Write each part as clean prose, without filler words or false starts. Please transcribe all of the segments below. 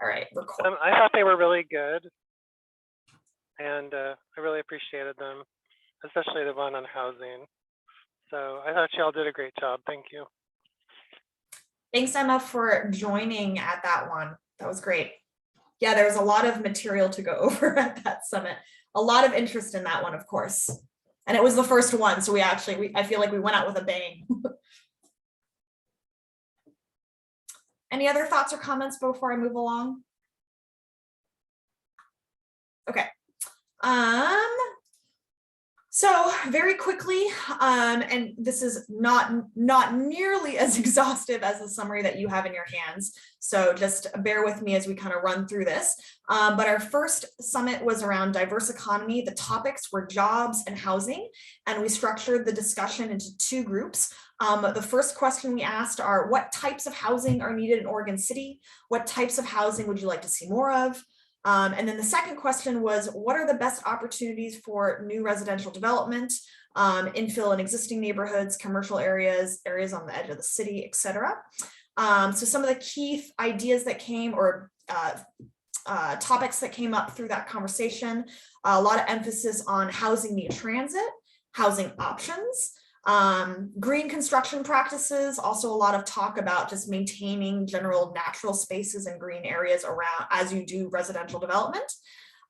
All right, record. I thought they were really good, and I really appreciated them, especially the one on housing. So I thought y'all did a great job. Thank you. Thanks, Emma, for joining at that one. That was great. Yeah, there was a lot of material to go over at that summit. A lot of interest in that one, of course. And it was the first one, so I feel like we went out with a bang. Any other thoughts or comments before I move along? Okay. So very quickly, and this is not nearly as exhaustive as the summary that you have in your hands, so just bear with me as we kind of run through this. But our first summit was around diverse economy. The topics were jobs and housing, and we structured the discussion into two groups. The first question we asked are, what types of housing are needed in Oregon City? What types of housing would you like to see more of? And then the second question was, what are the best opportunities for new residential development, infill in existing neighborhoods, commercial areas, areas on the edge of the city, et cetera. So some of the key ideas that came, or topics that came up through that conversation, a lot of emphasis on housing near transit, housing options, green construction practices, also a lot of talk about just maintaining general natural spaces and green areas around as you do residential development.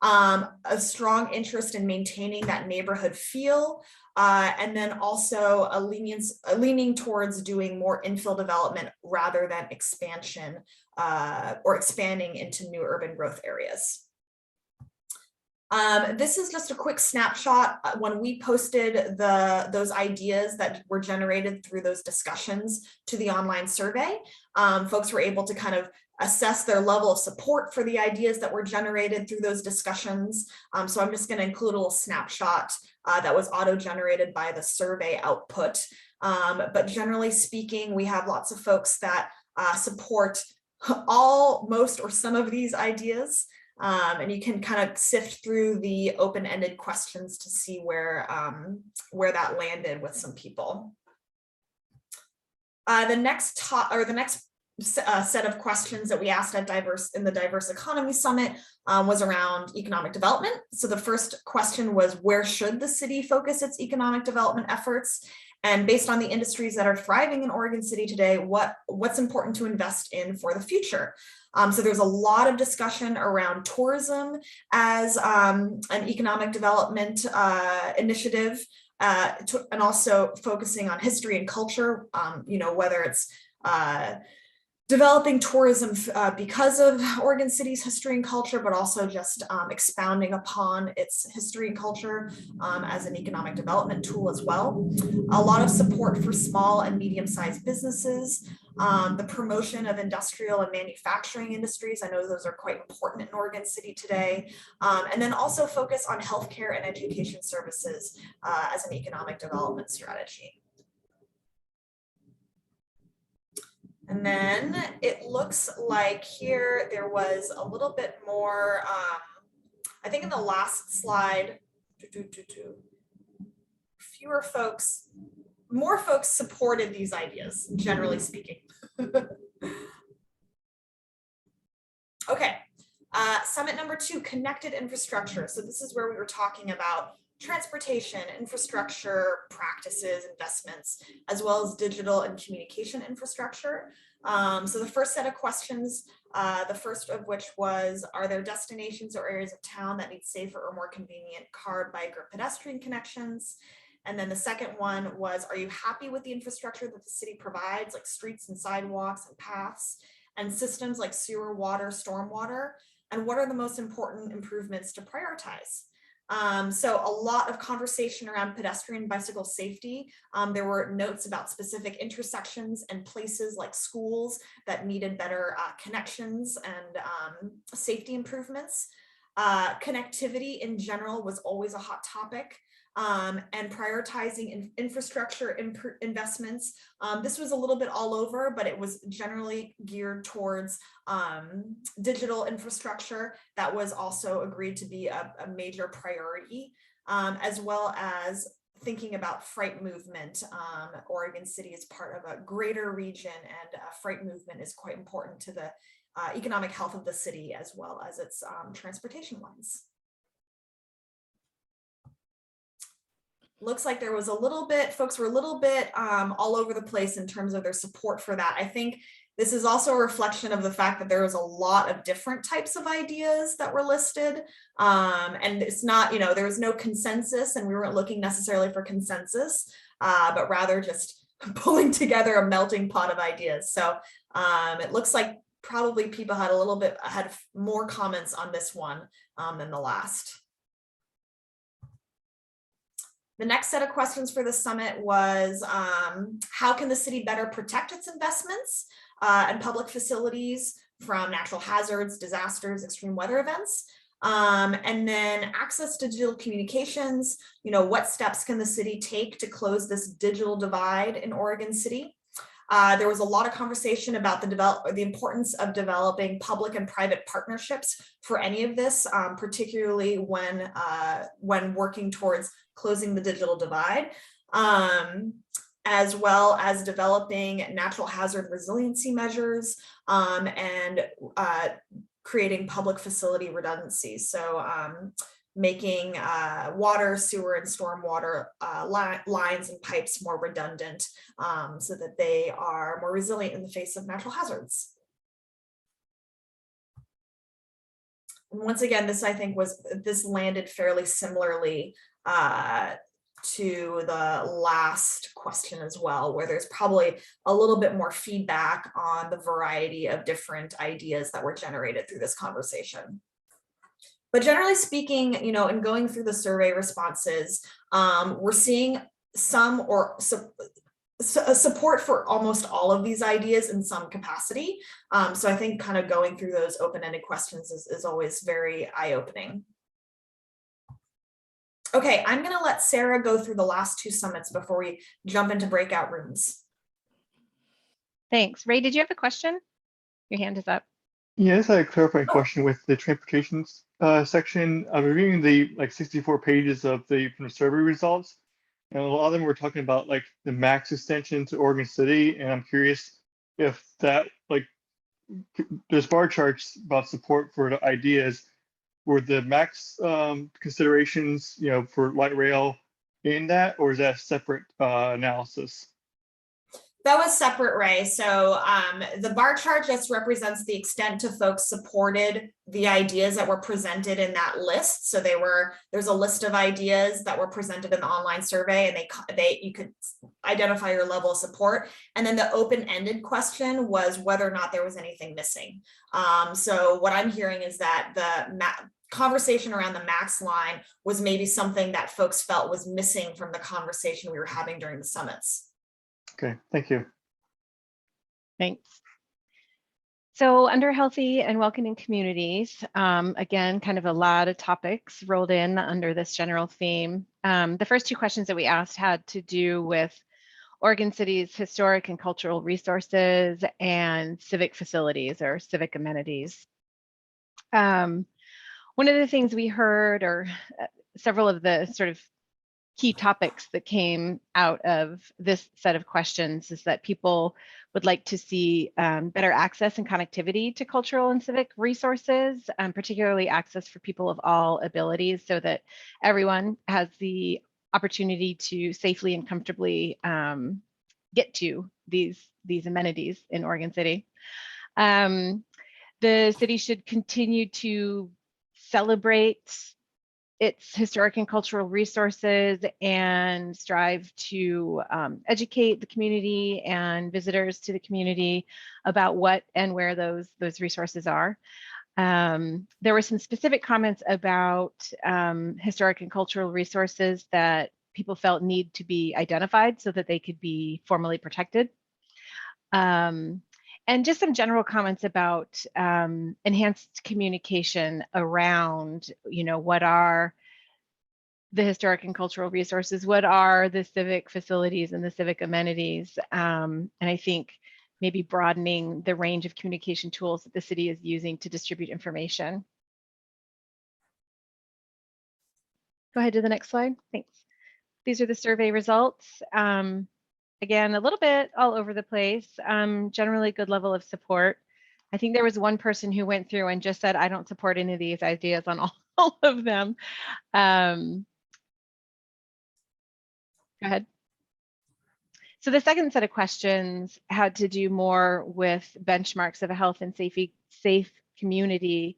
A strong interest in maintaining that neighborhood feel, and then also a leaning towards doing more infill development rather than expansion or expanding into new urban growth areas. This is just a quick snapshot. When we posted those ideas that were generated through those discussions to the online survey, folks were able to kind of assess their level of support for the ideas that were generated through those discussions. So I'm just going to include a little snapshot that was auto-generated by the survey output. But generally speaking, we have lots of folks that support all, most, or some of these ideas. And you can kind of sift through the open-ended questions to see where that landed with some people. The next set of questions that we asked at in the Diverse Economy Summit was around economic development. So the first question was, where should the city focus its economic development efforts? And based on the industries that are thriving in Oregon City today, what's important to invest in for the future? So there's a lot of discussion around tourism as an economic development initiative, and also focusing on history and culture, whether it's developing tourism because of Oregon City's history and culture, but also just expounding upon its history and culture as an economic development tool as well. A lot of support for small and medium-sized businesses, the promotion of industrial and manufacturing industries. I know those are quite important in Oregon City today. And then also focus on healthcare and education services as an economic development strategy. And then it looks like here there was a little bit more, I think in the last slide, more folks supported these ideas, generally speaking. Okay, summit number 2, connected infrastructure. So this is where we were talking about transportation, infrastructure, practices, investments, as well as digital and communication infrastructure. So the first set of questions, the first of which was, are there destinations or areas of town that need safer or more convenient car, bike, or pedestrian connections? And then the second one was, are you happy with the infrastructure that the city provides, like streets and sidewalks and paths, and systems like sewer, water, stormwater? And what are the most important improvements to prioritize? So a lot of conversation around pedestrian and bicycle safety. There were notes about specific intersections and places like schools that needed better connections and safety improvements. Connectivity in general was always a hot topic. And prioritizing infrastructure investments. This was a little bit all over, but it was generally geared towards digital infrastructure that was also agreed to be a major priority, as well as thinking about freight movement. Oregon City is part of a greater region, and freight movement is quite important to the economic health of the city, as well as its transportation lines. Looks like there was a little bit, folks were a little bit all over the place in terms of their support for that. I think this is also a reflection of the fact that there was a lot of different types of ideas that were listed. And it's not, you know, there was no consensus, and we weren't looking necessarily for consensus, but rather just pulling together a melting pot of ideas. So it looks like probably people had more comments on this one than the last. The next set of questions for the summit was, how can the city better protect its investments and public facilities from natural hazards, disasters, extreme weather events? And then access to digital communications, you know, what steps can the city take to close this digital divide in Oregon City? There was a lot of conversation about the importance of developing public and private partnerships for any of this, particularly when working towards closing the digital divide, as well as developing natural hazard resiliency measures and creating public facility redundancy. So making water, sewer, and stormwater lines and pipes more redundant so that they are more resilient in the face of natural hazards. And once again, this, I think, this landed fairly similarly to the last question as well, where there's probably a little bit more feedback on the variety of different ideas that were generated through this conversation. But generally speaking, you know, in going through the survey responses, we're seeing some support for almost all of these ideas in some capacity. So I think kind of going through those open-ended questions is always very eye-opening. Okay, I'm going to let Sarah go through the last two summits before we jump into breakout rooms. Thanks. Ray, did you have a question? Your hand is up. Yeah, this is a clarifying question with the transportation section. I'm reviewing the 64 pages of the survey results, and a lot of them were talking about like the max extension to Oregon City, and I'm curious if that there's bar charts about support for the ideas. Were the max considerations, you know, for light rail in that, or is that a separate analysis? That was separate, Ray. So the bar chart just represents the extent to folks supported the ideas that were presented in that list. So there's a list of ideas that were presented in the online survey, and you could identify your level of support. And then the open-ended question was whether or not there was anything missing. So what I'm hearing is that the conversation around the max line was maybe something that folks felt was missing from the conversation we were having during the summits. Okay, thank you. Thanks. So under healthy and welcoming communities, again, kind of a lot of topics rolled in under this general theme. The first two questions that we asked had to do with Oregon City's historic and cultural resources and civic facilities or civic amenities. One of the things we heard, or several of the sort of key topics that came out of this set of questions, is that people would like to see better access and connectivity to cultural and civic resources, particularly access for people of all abilities, so that everyone has the opportunity to safely and comfortably get to these amenities in Oregon City. The city should continue to celebrate its historic and cultural resources and strive to educate the community and visitors to the community about what and where those resources are. There were some specific comments about historic and cultural resources that people felt need to be identified so that they could be formally protected. And just some general comments about enhanced communication around, you know, what are the historic and cultural resources, what are the civic facilities and the civic amenities, and I think maybe broadening the range of communication tools that the city is using to distribute information. Go ahead to the next slide. Thanks. These are the survey results. Again, a little bit all over the place, generally good level of support. I think there was one person who went through and just said, I don't support any of these ideas on all of them. Go ahead. So the second set of questions had to do more with benchmarks of a health and safe community.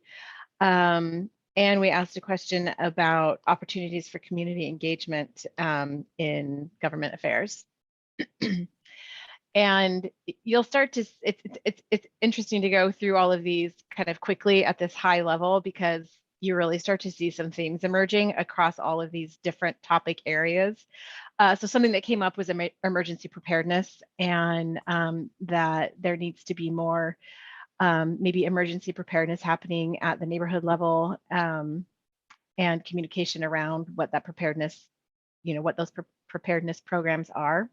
And we asked a question about opportunities for community engagement in government affairs. And you'll start to, it's interesting to go through all of these kind of quickly at this high level, because you really start to see some themes emerging across all of these different topic areas. So something that came up was emergency preparedness, and that there needs to be more maybe emergency preparedness happening at the neighborhood level, and communication around what that preparedness, what those preparedness programs are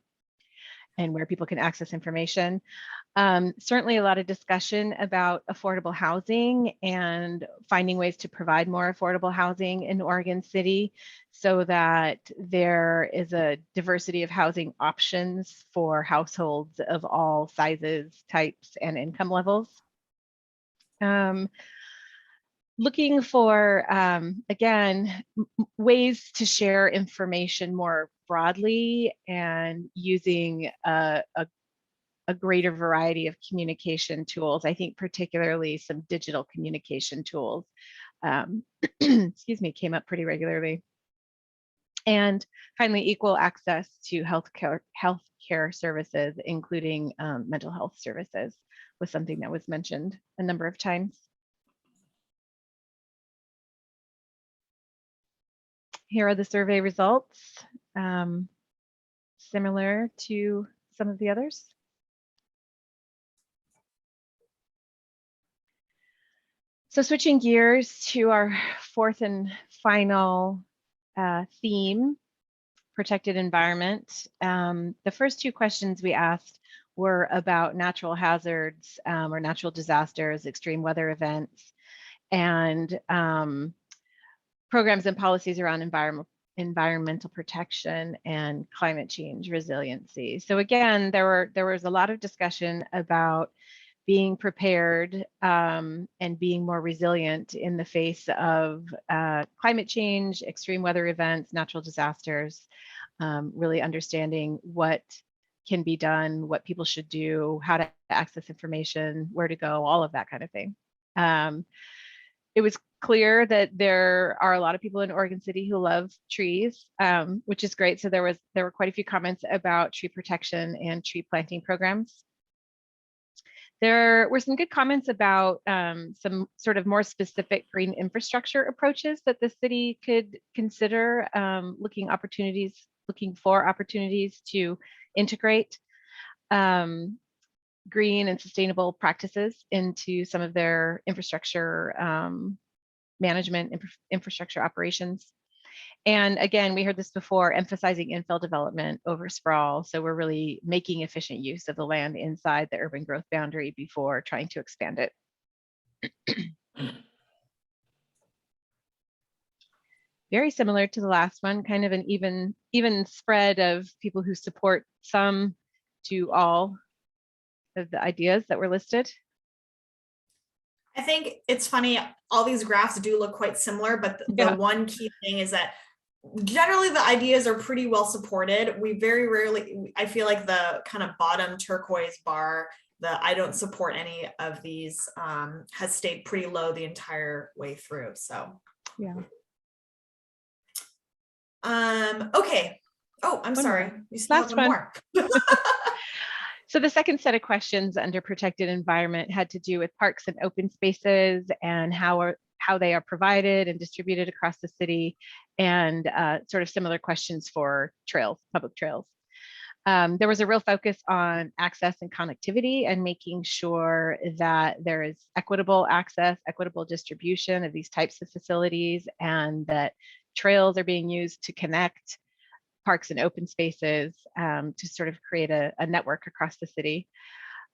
and where people can access information. Certainly a lot of discussion about affordable housing and finding ways to provide more affordable housing in Oregon City so that there is a diversity of housing options for households of all sizes, types, and income levels. Looking for, again, ways to share information more broadly and using a greater variety of communication tools. I think particularly some digital communication tools, excuse me, came up pretty regularly. And finally, equal access to healthcare services, including mental health services, was something that was mentioned a number of times. Here are the survey results, similar to some of the others. So switching gears to our fourth and final theme, protected environment. The first two questions we asked were about natural hazards or natural disasters, extreme weather events, and programs and policies around environmental protection and climate change resiliency. So again, there was a lot of discussion about being prepared and being more resilient in the face of climate change, extreme weather events, natural disasters, really understanding what can be done, what people should do, how to access information, where to go, all of that kind of thing. It was clear that there are a lot of people in Oregon City who love trees, which is great. So there were quite a few comments about tree protection and tree planting programs. There were some good comments about some sort of more specific green infrastructure approaches that the city could consider, looking for opportunities to integrate green and sustainable practices into some of their infrastructure management, infrastructure operations. And again, we heard this before, emphasizing infill development over sprawl. So we're really making efficient use of the land inside the urban growth boundary before trying to expand it. Very similar to the last one, kind of an even spread of people who support some to all of the ideas that were listed. I think it's funny, all these graphs do look quite similar, but the one key thing is that generally the ideas are pretty well supported. We very rarely, I feel like the kind of bottom turquoise bar, the I don't support any of these, has stayed pretty low the entire way through. So yeah. Okay. Oh, I'm sorry. You still have one more. So the second set of questions under protected environment had to do with parks and open spaces and how they are provided and distributed across the city, and sort of similar questions for trails, public trails. There was a real focus on access and connectivity and making sure that there is equitable access, equitable distribution of these types of facilities, and that trails are being used to connect parks and open spaces to sort of create a network across the city.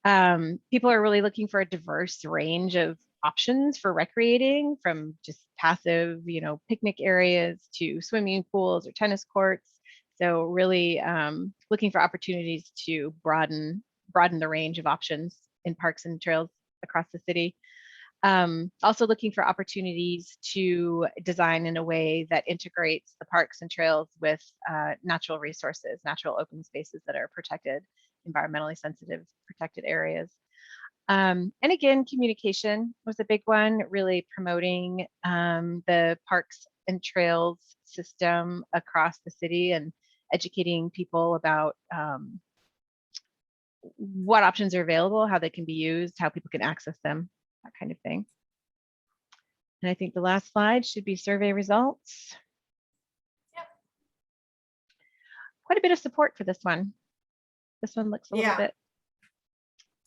People are really looking for a diverse range of options for recreating, from just passive, picnic areas to swimming pools or tennis courts. So really looking for opportunities to broaden the range of options in parks and trails across the city. Also looking for opportunities to design in a way that integrates the parks and trails with natural resources, natural open spaces that are protected, environmentally sensitive, protected areas. And again, communication was a big one, really promoting the parks and trails system across the city and educating people about what options are available, how they can be used, how people can access them, that kind of thing. And I think the last slide should be survey results. Yep. Quite a bit of support for this one. This one looks a little bit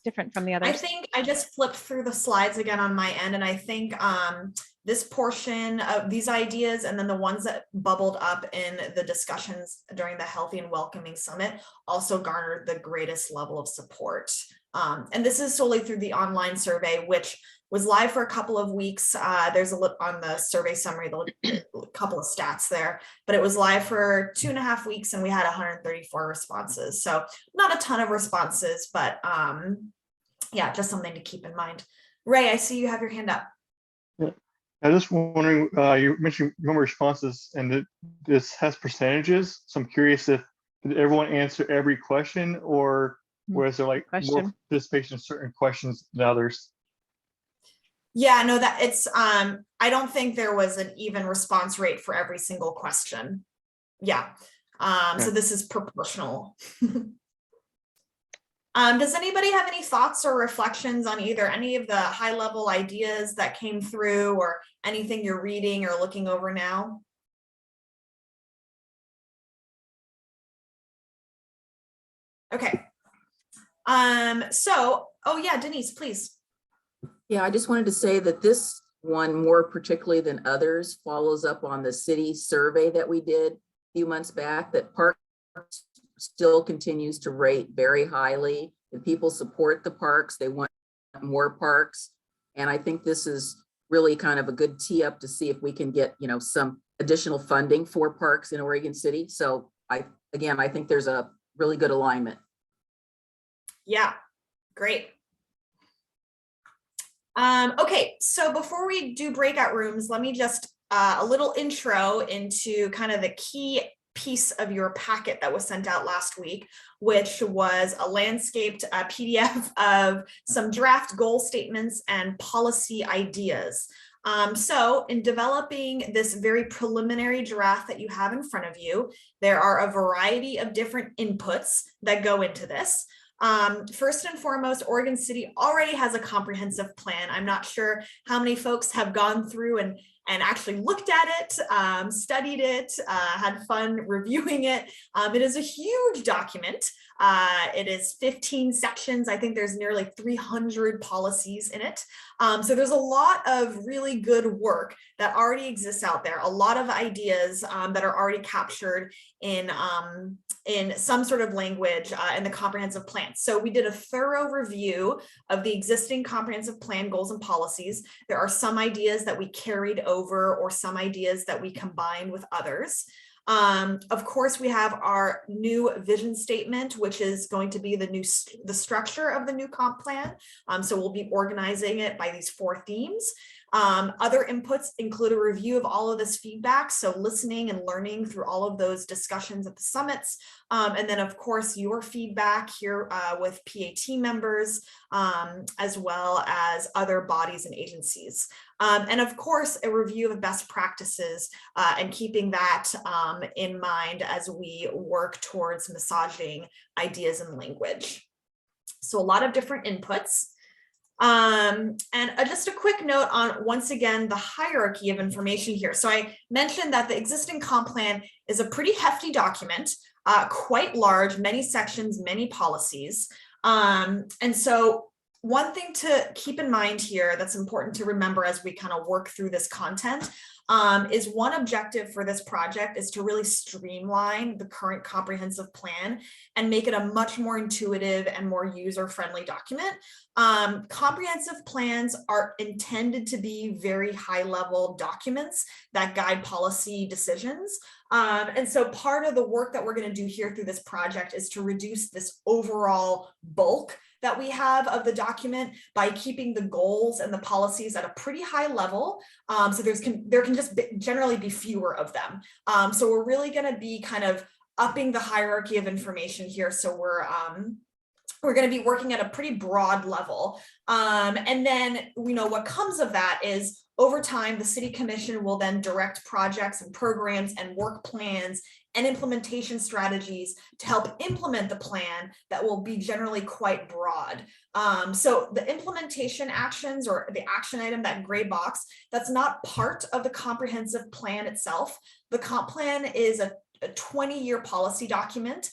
different from the others. I think I just flipped through the slides again on my end, and I think this portion of these ideas and then the ones that bubbled up in the discussions during the Healthy and Welcoming Summit also garnered the greatest level of support. And this is solely through the online survey, which was live for a couple of weeks. There's a look on the survey summary, a couple of stats there, but it was live for 2.5 weeks and we had 134 responses. So not a ton of responses, but yeah, just something to keep in mind. Ray, I see you have your hand up. Yeah. I was just wondering, you mentioned number of responses and that this has percentages. So I'm curious if did everyone answer every question, or was there like more participation in certain questions than others? Yeah, no, that it's I don't think there was an even response rate for every single question. Yeah. So this is proportional. Does anybody have any thoughts or reflections on either any of the high level ideas that came through or anything you're reading or looking over now? Okay. So, oh yeah, Denise, please. Yeah, I just wanted to say that this one, more particularly than others, follows up on the city survey that we did a few months back, that parks still continues to rate very highly, and people support the parks. They want more parks. And I think this is really kind of a good tee up to see if we can get, you know, some additional funding for parks in Oregon City. So I think there's a really good alignment. Yeah, great. Okay, so before we do breakout rooms, let me just a little intro into kind of the key piece of your packet that was sent out last week, which was a landscaped PDF of some draft goal statements and policy ideas. So in developing this very preliminary draft that you have in front of you, there are a variety of different inputs that go into this. First and foremost, Oregon City already has a comprehensive plan. I'm not sure how many folks have gone through and actually looked at it, studied it, had fun reviewing it. It is a huge document. It is 15 sections. I think there's nearly 300 policies in it. So there's a lot of really good work that already exists out there. A lot of ideas that are already captured in some sort of language in the comprehensive plan. So we did a thorough review of the existing comprehensive plan goals and policies. There are some ideas that we carried over or some ideas that we combined with others. Of course, we have our new vision statement, which is going to be the structure of the new comp plan. So we'll be organizing it by these 4 themes. Other inputs include a review of all of this feedback, so listening and learning through all of those discussions at the summits. And then, of course, your feedback here with PAT members, as well as other bodies and agencies. And of course, a review of best practices and keeping that in mind as we work towards massaging ideas and language. So a lot of different inputs. And just a quick note on, once again, the hierarchy of information here. So I mentioned that the existing comp plan is a pretty hefty document, quite large, many sections, many policies. And so one thing to keep in mind here that's important to remember as we kind of work through this content is one objective for this project is to really streamline the current comprehensive plan and make it a much more intuitive and more user-friendly document. Comprehensive plans are intended to be very high-level documents that guide policy decisions. And so part of the work that we're going to do here through this project is to reduce this overall bulk that we have of the document by keeping the goals and the policies at a pretty high level. So there can just generally be fewer of them. So we're really going to be kind of upping the hierarchy of information here. So we're going to be working at a pretty broad level. And then, what comes of that is over time, the City Commission will then direct projects and programs and work plans and implementation strategies to help implement the plan that will be generally quite broad. So the implementation actions or the action item, that gray box, that's not part of the comprehensive plan itself. The comp plan is a 20-year policy document.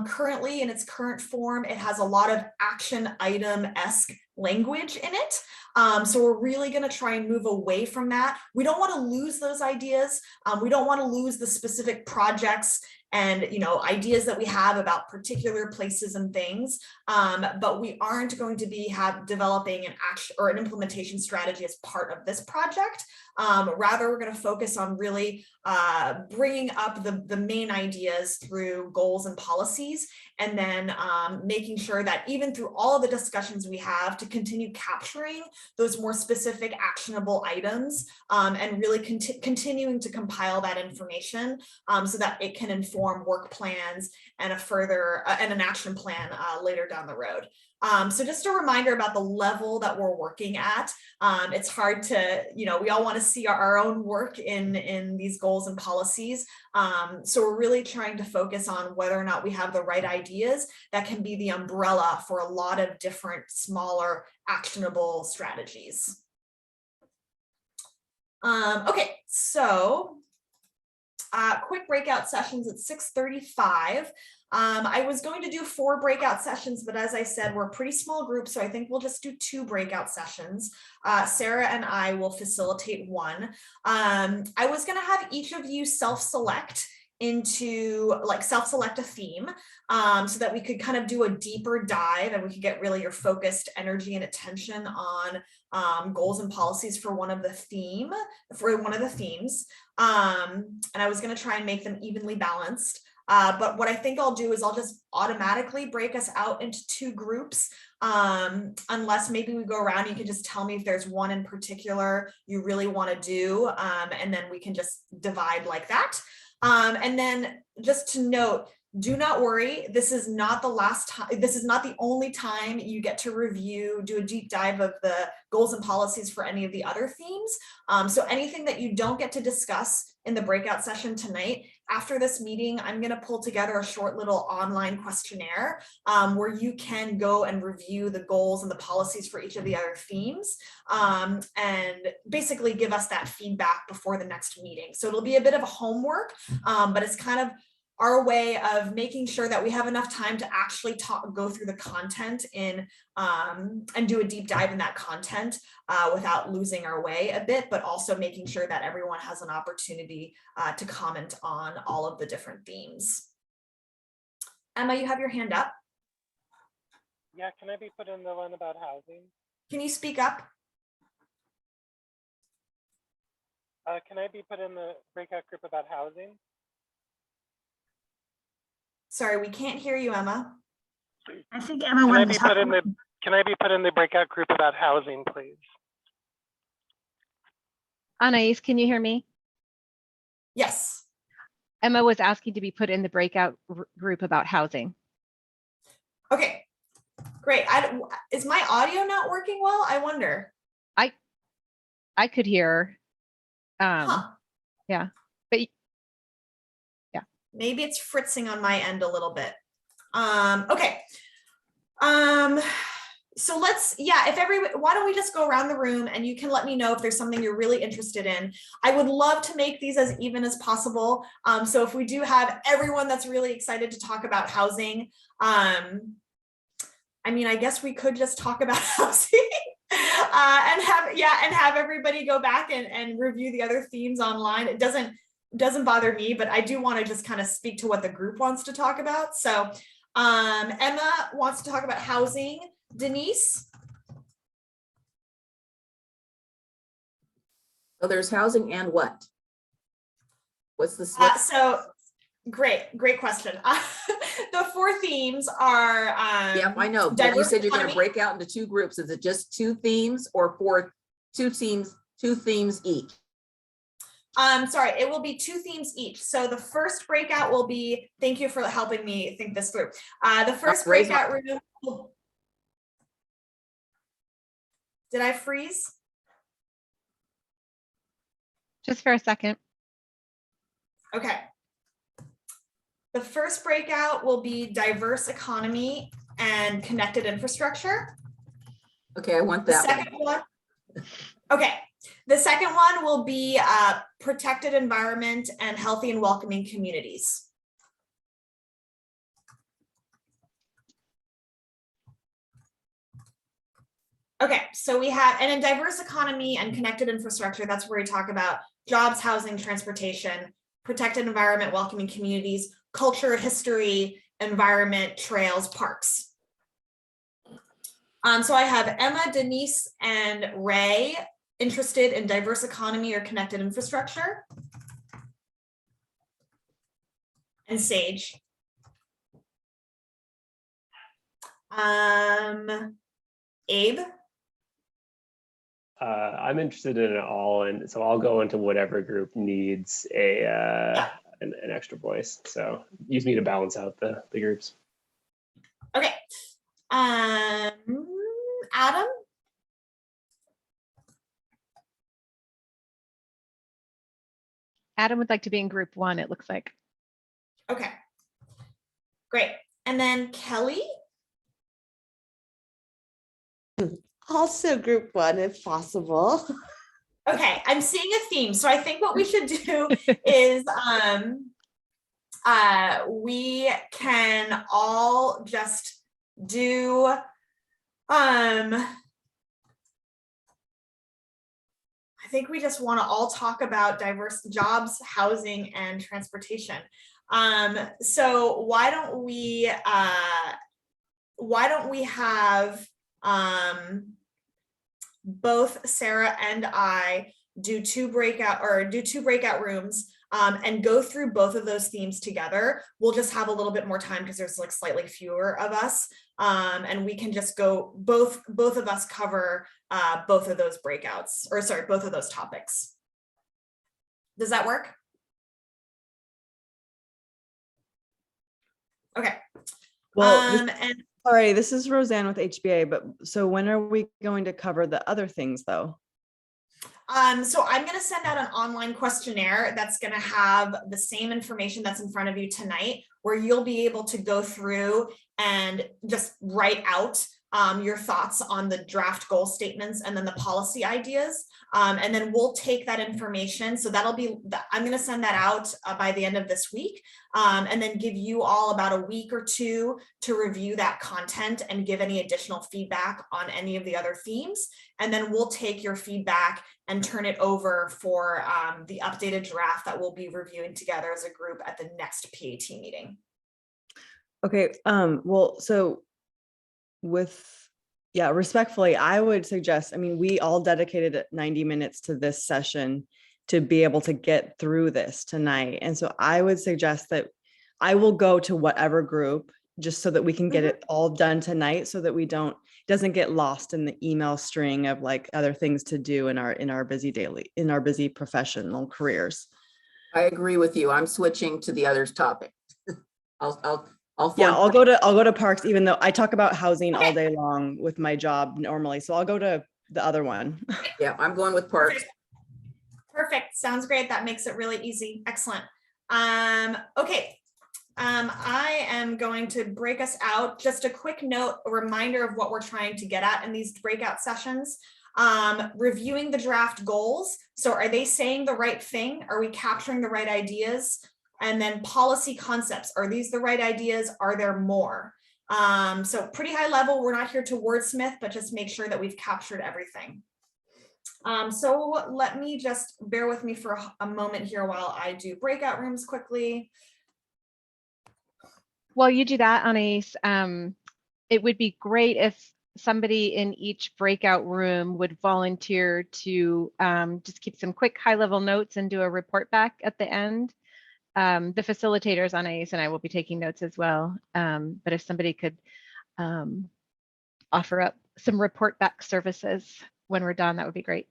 Currently, in its current form, it has a lot of action item-esque language in it. So we're really going to try and move away from that. We don't want to lose those ideas. We don't want to lose the specific projects and ideas that we have about particular places and things, but we aren't going to be developing an action or an implementation strategy as part of this project. Rather, we're going to focus on really bringing up the main ideas through goals and policies, and then making sure that even through all of the discussions we have, to continue capturing those more specific actionable items, and really continuing to compile that information so that it can inform work plans and and an action plan later down the road. So just a reminder about the level that we're working at. It's hard to, we all want to see our own work in these goals and policies. So we're really trying to focus on whether or not we have the right ideas that can be the umbrella for a lot of different smaller actionable strategies. Okay, so quick breakout sessions at 6:35. I was going to do 4 breakout sessions, but as I said, we're a pretty small group, so I think we'll just do 2 breakout sessions. Sarah and I will facilitate one. I was going to have each of you self-select a theme, so that we could kind of do a deeper dive and we could get really your focused energy and attention on goals and policies for one of the themes. And I was going to try and make them evenly balanced. But what I think I'll do is I'll just automatically break us out into 2 groups, unless maybe we go around. You can just tell me if there's one in particular you really want to do, and then we can just divide like that. And then just to note, do not worry, this is not the last time, this is not the only time you get to do a deep dive of the goals and policies for any of the other themes. So anything that you don't get to discuss in the breakout session tonight, after this meeting, I'm going to pull together a short little online questionnaire where you can go and review the goals and the policies for each of the other themes, and basically give us that feedback before the next meeting. So it'll be a bit of a homework, but it's kind of our way of making sure that we have enough time to actually go through the content and do a deep dive in that content without losing our way a bit, but also making sure that everyone has an opportunity to comment on all of the different themes. Emma, you have your hand up. Yeah, can I be put in the one about housing? Can you speak up? Can I be put in the breakout group about housing? Sorry, we can't hear you, Emma. I think everyone was Can I be put in the breakout group about housing, please? Anais, can you hear me? Yes. Emma was asking to be put in the breakout group about housing. Okay, great. Is my audio not working well? I wonder. I could hear. Huh. Yeah, but yeah. Maybe it's fritzing on my end a little bit. Okay. So why don't we just go around the room and you can let me know if there's something you're really interested in. I would love to make these as even as possible. So if we do have everyone that's really excited to talk about housing, I mean, I guess we could just talk about housing and have everybody go back and review the other themes online. It doesn't bother me, but I do want to just kind of speak to what the group wants to talk about. So Emma wants to talk about housing. Denise? So there's housing and what? What's the split? So great question. The four themes are Yep, I know, but you diverse said you're gonna economy. break out into two groups. Is it just two themes or two themes each? Sorry, it will be two themes each. So the first breakout will be, thank you for helping me think this through. The first raise breakout room. Did I freeze? Just for a second. Okay. The first breakout will be diverse economy and connected infrastructure. Okay, I want The that one. second one. Okay. The second one will be protected environment and healthy and welcoming communities. Okay, so we have, and in diverse economy and connected infrastructure, that's where we talk about jobs, housing, transportation, protected environment, welcoming communities, culture, history, environment, trails, parks. So I have Emma, Denise, and Ray interested in diverse economy or connected infrastructure. And Sage. Abe. I'm interested in it all, and so I'll go into whatever group needs an extra voice. So use me to balance out the groups. Okay. Adam. Adam would like to be in group 1, it looks like. Okay. Great. And then Kelly. Also group 1 if possible. Okay, I'm seeing a theme. So I think what we should do is we can all just do I think we just want to all talk about diverse jobs, housing, and transportation. So why don't we have both Sarah and I do two breakout rooms and go through both of those themes together. We'll just have a little bit more time because there's like slightly fewer of us. And we can just go, both of us cover both of those breakouts, or sorry, both of those topics. Does that work? Okay. Well, And sorry, this is Roseanne with HBA, but so when are we going to cover the other things though? so I'm going to send out an online questionnaire that's going to have the same information that's in front of you tonight, where you'll be able to go through and just write out your thoughts on the draft goal statements and then the policy ideas. And then we'll take that information. So that'll be, I'm going to send that out by the end of this week, and then give you all about a week or two to review that content and give any additional feedback on any of the other themes. And then we'll take your feedback and turn it over for the updated draft that we'll be reviewing together as a group at the next PAT meeting. Okay, well, so respectfully, I would suggest, I mean, we all dedicated 90 minutes to this session to be able to get through this tonight. And so I would suggest that I will go to whatever group just so that we can get it all done tonight, so that we doesn't get lost in the email string of like other things to do in our busy professional careers. I agree with you. I'm switching to the others topic. I'll go to parks, even though I talk about housing all day long with my job normally. So I'll go to the other one. Yeah, I'm going with parks. Perfect. Sounds great. That makes it really easy. Excellent. Okay. I am going to break us out. Just a quick note, a reminder of what we're trying to get at in these breakout sessions. Reviewing the draft goals. So are they saying the right thing? Are we capturing the right ideas? And then policy concepts. Are these the right ideas? Are there more? So pretty high level. We're not here to wordsmith, but just make sure that we've captured everything. So let me just bear with me for a moment here while I do breakout rooms quickly. While you do that, Anais, it would be great if somebody in each breakout room would volunteer to just keep some quick high-level notes and do a report back at the end. The facilitators, Anais and I, will be taking notes as well. But if somebody could offer up some report back services when we're done, that would be great.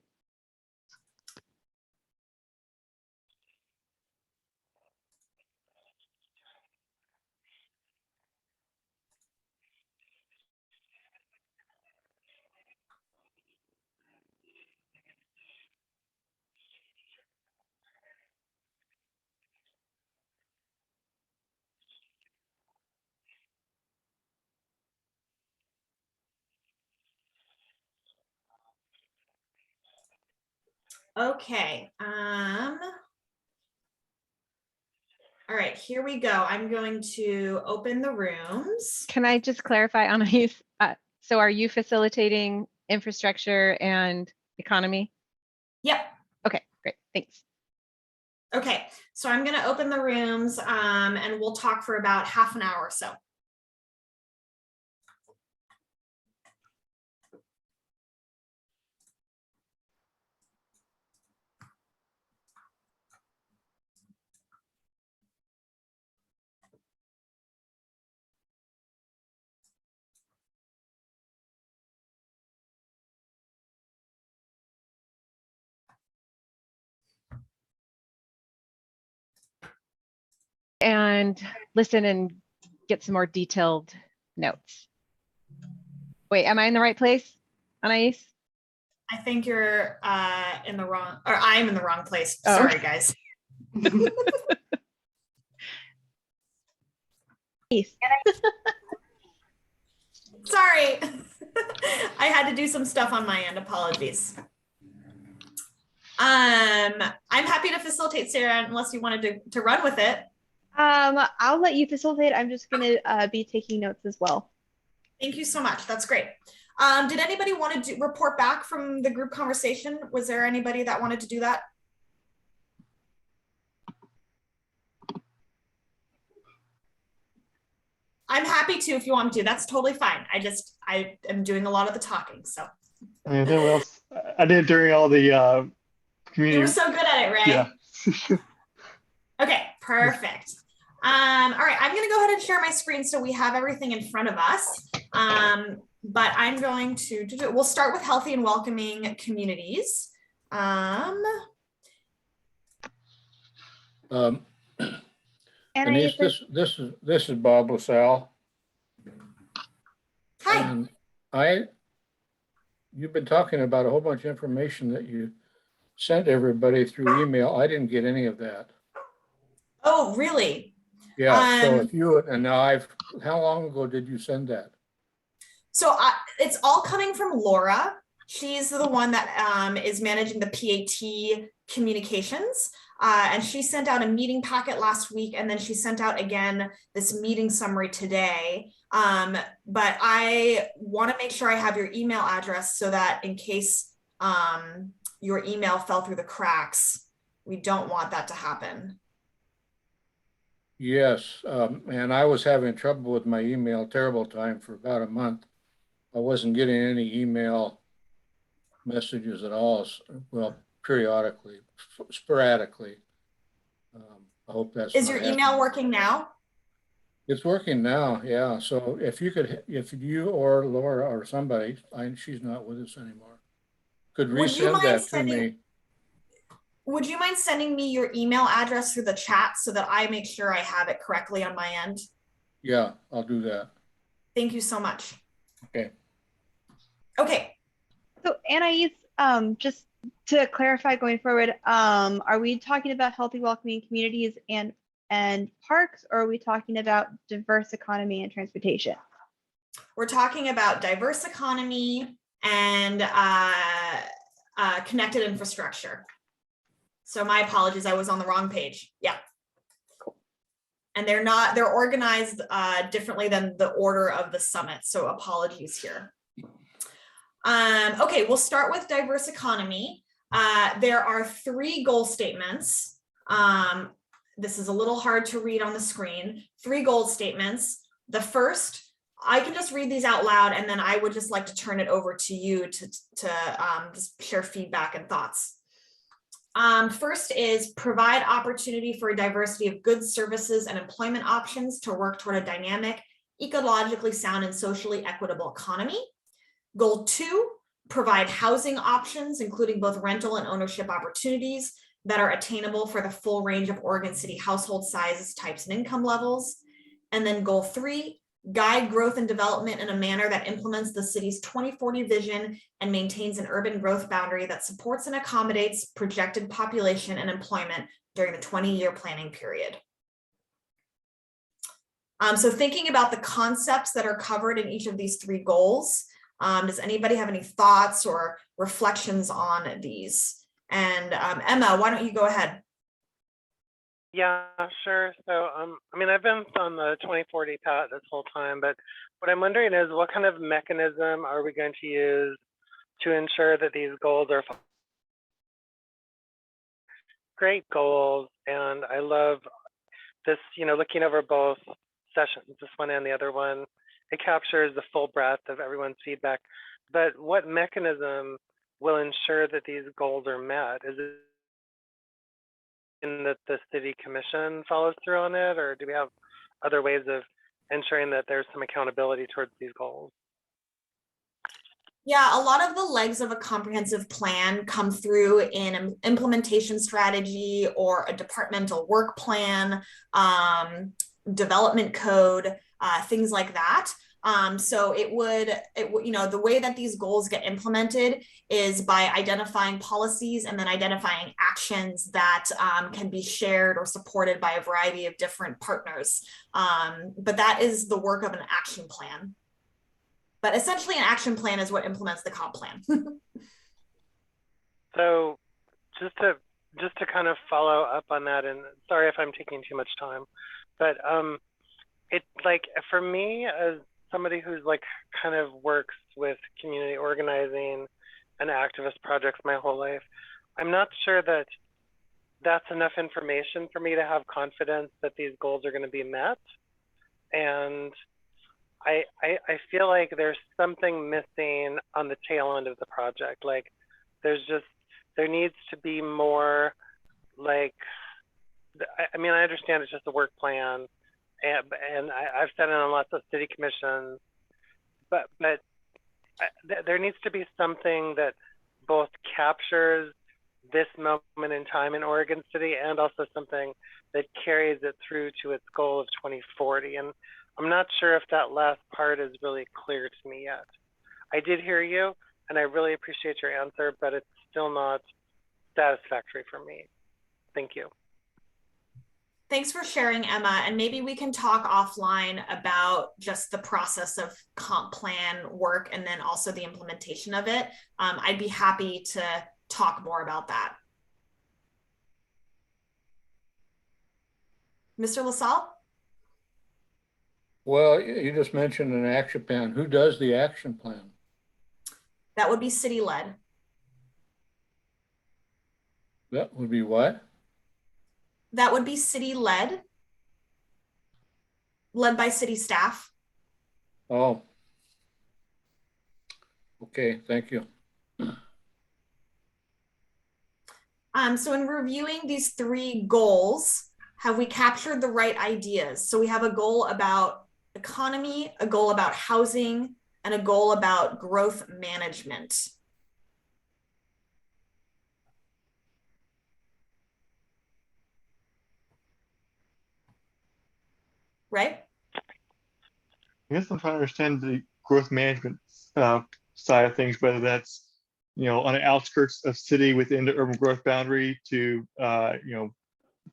Okay. All right, here we go. I'm going to open the rooms. Can I just clarify, Anais? So are you facilitating infrastructure and economy? Yep. Okay, great, thanks. Okay, so I'm going to open the rooms and we'll talk for about half an hour or so. And listen and get some more detailed notes. Wait, am I in the right place, Anais? I think you're in the wrong, or I'm in the wrong place. Oh. Sorry, guys. Sorry. I had to do some stuff on my end. Apologies. I'm happy to facilitate, Sarah, unless you wanted to run with it. I'll let you facilitate. I'm just gonna be taking notes as well. Thank you so much. That's great. Did anybody want to report back from the group conversation? Was there anybody that wanted to do that? I'm happy to if you want me to. That's totally fine. I am doing a lot of the talking, so. And then what else? I did during all the You community. were so good at it, Ray. Yeah. Okay, perfect. All right, I'm gonna go ahead and share my screen so we have everything in front of us. But I'm going to we'll start with healthy and welcoming communities. Anais, Denise, this is Bob LaSalle. Hi. And you've been talking about a whole bunch of information that you sent everybody through email. I didn't get any of that. Oh, really? Yeah, so if you, and now how long ago did you send that? So it's all coming from Laura. She's the one that is managing the PAT communications. And she sent out a meeting packet last week, and then she sent out again this meeting summary today. But I want to make sure I have your email address so that in case your email fell through the cracks, we don't want that to happen. Yes, and I was having trouble with my email, terrible time for about a month. I wasn't getting any email messages at all. Well, periodically, sporadically. I hope that's. Is your email working now? It's working now, yeah. So if you or Laura or somebody, she's not with us anymore, could resend that to me. Would you mind sending me your email address through the chat so that I make sure I have it correctly on my end? Yeah, I'll do that. Thank you so much. Okay. Okay. so Anais, just to clarify going forward, are we talking about healthy, welcoming communities and parks, or are we talking about diverse economy and transportation? We're talking about diverse economy and connected infrastructure. So my apologies, I was on the wrong page. Yeah. Cool. And they're organized differently than the order of the summit. So apologies here. Okay, we'll start with diverse economy. There are 3 goal statements. This is a little hard to read on the screen. 3 goal statements. The first, I can just read these out loud, and then I would just like to turn it over to you to just share feedback and thoughts. First is provide opportunity for a diversity of goods, services, and employment options to work toward a dynamic, ecologically sound, and socially equitable economy. Goal 2, provide housing options, including both rental and ownership opportunities that are attainable for the full range of Oregon City household sizes, types, and income levels. And then goal 3, guide growth and development in a manner that implements the city's 2040 vision and maintains an urban growth boundary that supports and accommodates projected population and employment during the 20-year planning period. So thinking about the concepts that are covered in each of these 3 goals, does anybody have any thoughts or reflections on these? And Emma, why don't you go ahead? Yeah, sure. So, I mean, I've been on the 2040 path this whole time, but what I'm wondering is what kind of mechanism are we going to use to ensure that these goals are great goals? And I love this, looking over both sessions, this one and the other one, it captures the full breadth of everyone's feedback. But what mechanism will ensure that these goals are met? Is it in that the city commission follows through on it, or do we have other ways of ensuring that there's some accountability towards these goals? Yeah, a lot of the legs of a comprehensive plan come through in an implementation strategy or a departmental work plan, development code, things like that. So it would, the way that these goals get implemented is by identifying policies and then identifying actions that can be shared or supported by a variety of different partners. But that is the work of an action plan. But essentially an action plan is what implements the comp plan. So just to kind of follow up on that, and sorry if I'm taking too much time, but it's like, for me, as somebody who's like kind of works with community organizing and activist projects my whole life, I'm not sure that that's enough information for me to have confidence that these goals are going to be met. And I feel like there's something missing on the tail end of the project. Like there needs to be more, like, I mean, I understand it's just a work plan, and I've sat in on lots of city commissions, but there needs to be something that both captures this moment in time in Oregon City and also something that carries it through to its goal of 2040. And I'm not sure if that last part is really clear to me yet. I did hear you, and I really appreciate your answer, but it's still not satisfactory for me. Thank you. Thanks for sharing, Emma. And maybe we can talk offline about just the process of comp plan work and then also the implementation of it. I'd be happy to talk more about that. Mr. LaSalle? Well, you just mentioned an action plan. Who does the action plan? That would be city-led. That would be what? That would be city-led, led by city staff. Oh. Okay, thank you. So in reviewing these 3 goals, have we captured the right ideas? So we have a goal about economy, a goal about housing, and a goal about growth management. Right? I guess I'm trying to understand the growth management side of things, whether that's, on the outskirts of city within the urban growth boundary to,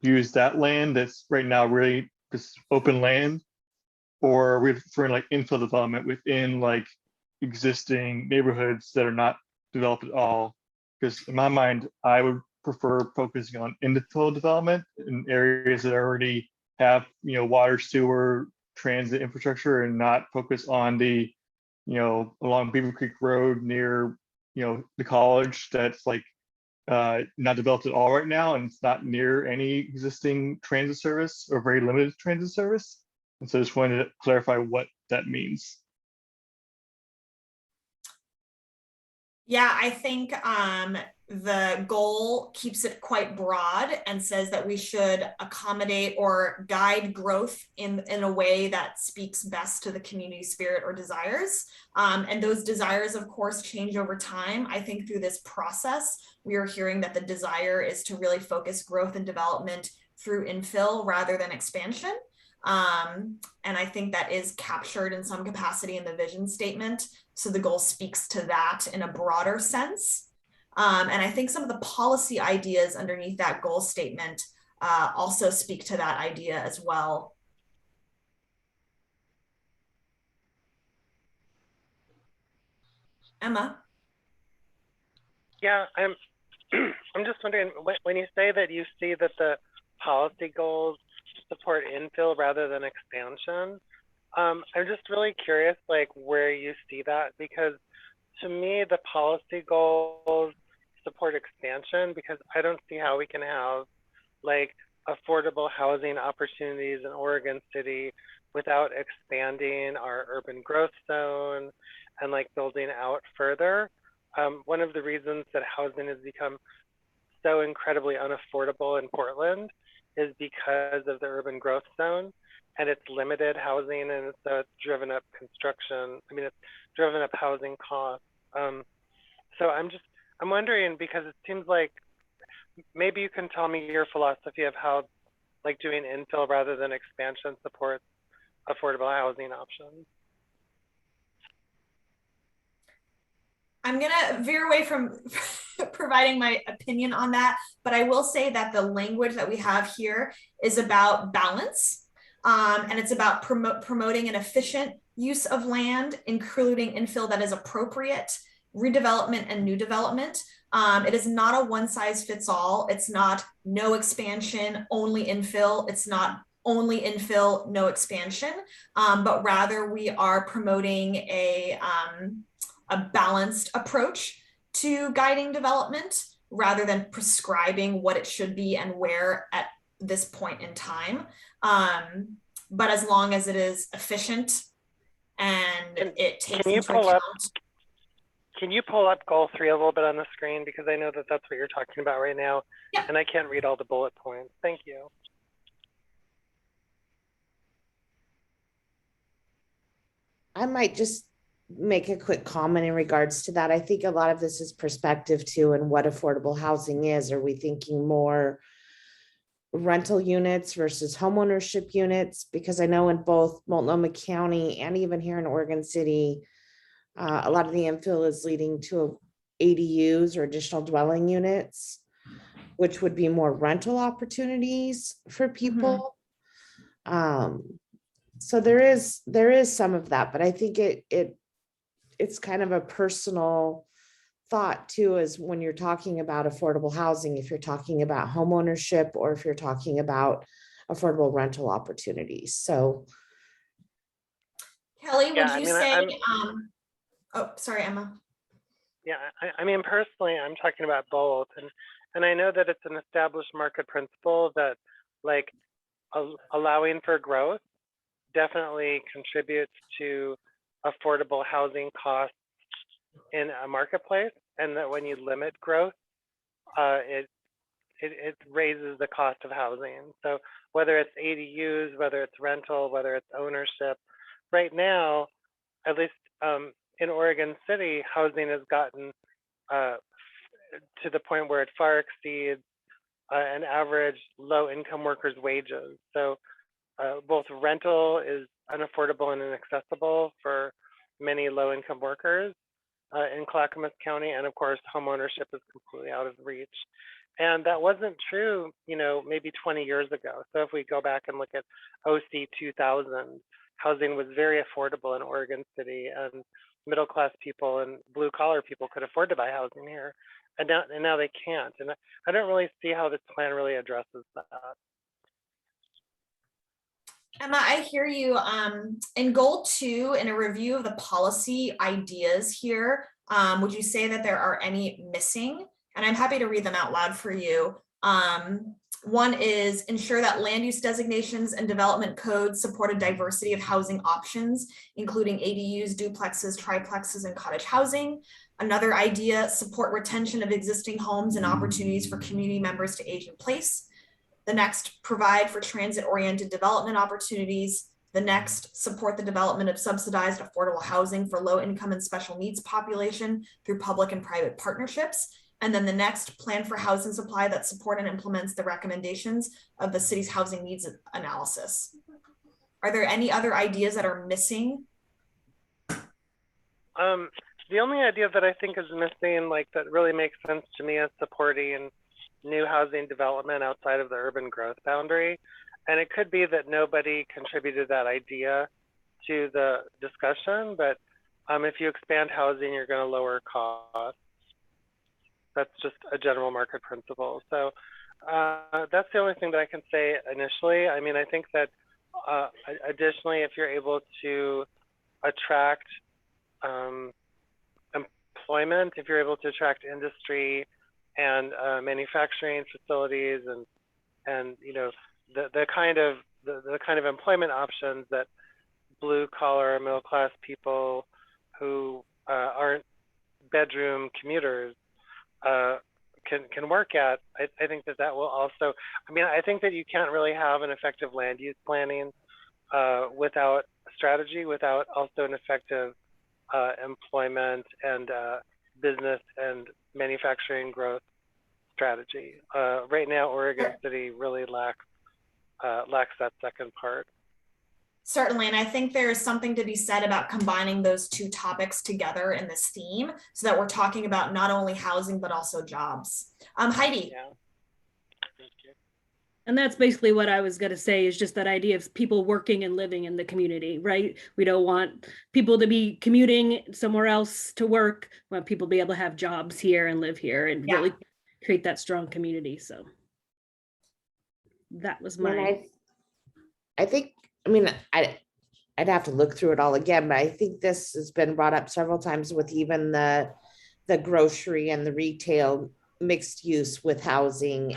use that land that's right now really just open land, or we're referring like infill development within like existing neighborhoods that are not developed at all. Because in my mind, I would prefer focusing on infill development in areas that already have, water, sewer, transit infrastructure, and not focus on the, along Beaver Creek Road near, the college that's like not developed at all right now, and it's not near any existing transit service or very limited transit service. And so I just wanted to clarify what that means. Yeah, I think the goal keeps it quite broad and says that we should accommodate or guide growth in a way that speaks best to the community spirit or desires. And those desires, of course, change over time. I think through this process, we are hearing that the desire is to really focus growth and development through infill rather than expansion. And I think that is captured in some capacity in the vision statement. So the goal speaks to that in a broader sense. And I think some of the policy ideas underneath that goal statement also speak to that idea as well. Emma? Yeah, I'm just wondering, when you say that you see that the policy goals support infill rather than expansion, I'm just really curious, like, where you see that, because to me, the policy goals support expansion, because I don't see how we can have like affordable housing opportunities in Oregon City without expanding our urban growth zone and like building out further. One of the reasons that housing has become so incredibly unaffordable in Portland is because of the urban growth zone and it's limited housing, and so it's driven up construction. I mean, it's driven up housing costs. So I'm wondering, because it seems like maybe you can tell me your philosophy of how like doing infill rather than expansion supports affordable housing options. I'm gonna veer away from providing my opinion on that, but I will say that the language that we have here is about balance, and it's about promoting an efficient use of land, including infill that is appropriate, redevelopment and new development. It is not a one size fits all. It's not no expansion, only infill. It's not only infill, no expansion, but rather we are promoting a balanced approach to guiding development rather than prescribing what it should be and where at this point in time. But as long as it is efficient and it takes into account. Can you pull up goal 3 a little bit on the screen? Because I know that that's what you're talking about right now. Yeah. And I can't read all the bullet points. Thank you. I might just make a quick comment in regards to that. I think a lot of this is perspective too, and what affordable housing is. Are we thinking more rental units versus homeownership units? Because I know in both Multnomah County and even here in Oregon City, a lot of the infill is leading to ADUs or additional dwelling units, which would be more rental opportunities for people. So there is some of that, but I think it's kind of a personal thought too, is when you're talking about affordable housing, if you're talking about home ownership or if you're talking about affordable rental opportunities. So Kelly, would you say, oh, sorry, Emma. Yeah, I mean, personally, I'm talking about both. And I know that it's an established market principle that like allowing for growth definitely contributes to affordable housing costs in a marketplace, and that when you limit growth, it raises the cost of housing. So whether it's ADUs, whether it's rental, whether it's ownership, right now, at least in Oregon City, housing has gotten to the point where it far exceeds an average low-income worker's wages. So both rental is unaffordable and inaccessible for many low-income workers in Clackamas County, and of course, homeownership is completely out of reach. And that wasn't true, you know, maybe 20 years ago. So if we go back and look at OC 2000, housing was very affordable in Oregon City, and middle-class people and blue-collar people could afford to buy housing here, and now they can't. And I don't really see how this plan really addresses that. Emma, I hear you. In goal 2, in a review of the policy ideas here, would you say that there are any missing? And I'm happy to read them out loud for you. One is ensure that land use designations and development codes support a diversity of housing options, including ADUs, duplexes, triplexes, and cottage housing. Another idea, support retention of existing homes and opportunities for community members to age in place. The next, provide for transit-oriented development opportunities. The next, support the development of subsidized affordable housing for low-income and special needs population through public and private partnerships. And then the next, plan for housing supply that support and implements the recommendations of the city's housing needs analysis. Are there any other ideas that are missing? The only idea that I think is missing, like that really makes sense to me, is supporting new housing development outside of the urban growth boundary. And it could be that nobody contributed that idea to the discussion, but if you expand housing, you're going to lower costs. That's just a general market principle. So that's the only thing that I can say initially. I mean, I think that additionally, if you're able to attract employment, if you're able to attract industry and manufacturing facilities and you know, the kind of employment options that blue collar middle class people who aren't bedroom commuters can work at, I think that will also, I mean, I think that you can't really have an effective land use planning without strategy, without also an effective employment and business and manufacturing growth strategy. Right now, Oregon City really lacks that second part. Certainly, and I think there is something to be said about combining those two topics together in this theme so that we're talking about not only housing, but also jobs. Heidi. Yeah. And that's basically what I was going to say, is just that idea of people working and living in the community, right? We don't want people to be commuting somewhere else to work. We want people to be able to have jobs here and live here and really create that strong community. So that was my... I think, I mean, I'd have to look through it all again, but I think this has been brought up several times with even the grocery and the retail mixed use with housing,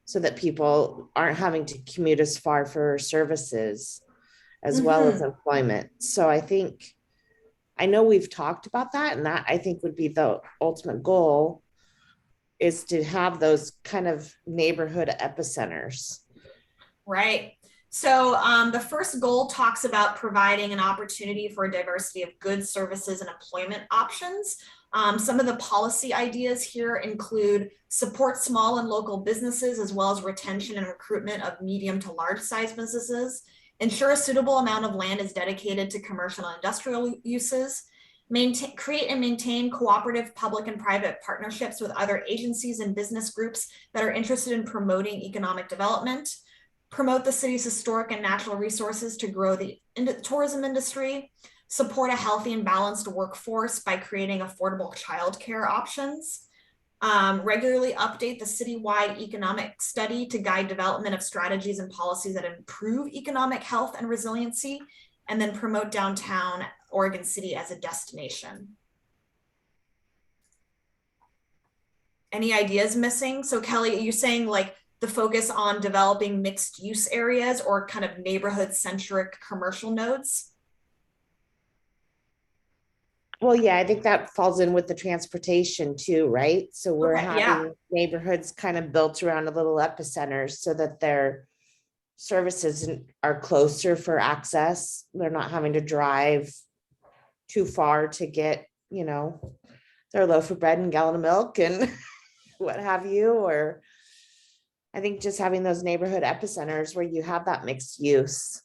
so that people aren't having to commute as far for services as well as employment. So I know we've talked about that, and that I think would be the ultimate goal, is to have those kind of neighborhood epicenters. Right. So the first goal talks about providing an opportunity for a diversity of goods, services, and employment options. Some of the policy ideas here include support small and local businesses, as well as retention and recruitment of medium to large size businesses, ensure a suitable amount of land is dedicated to commercial and industrial uses, create and maintain cooperative public and private partnerships with other agencies and business groups that are interested in promoting economic development, promote the city's historic and natural resources to grow the tourism industry, support a healthy and balanced workforce by creating affordable childcare options, regularly update the citywide economic study to guide development of strategies and policies that improve economic health and resiliency, and then promote downtown Oregon City as a destination. Any ideas missing? So Kelly, are you saying like the focus on developing mixed use areas or kind of neighborhood centric commercial nodes? Well, yeah, I think that falls in with the transportation too, right? So we're having neighborhoods kind of built around a little epicenters so that their services are closer for access. They're not having to drive too far to get, you know, their loaf of bread and gallon of milk and what have you. Or I think just having those neighborhood epicenters where you have that mixed use.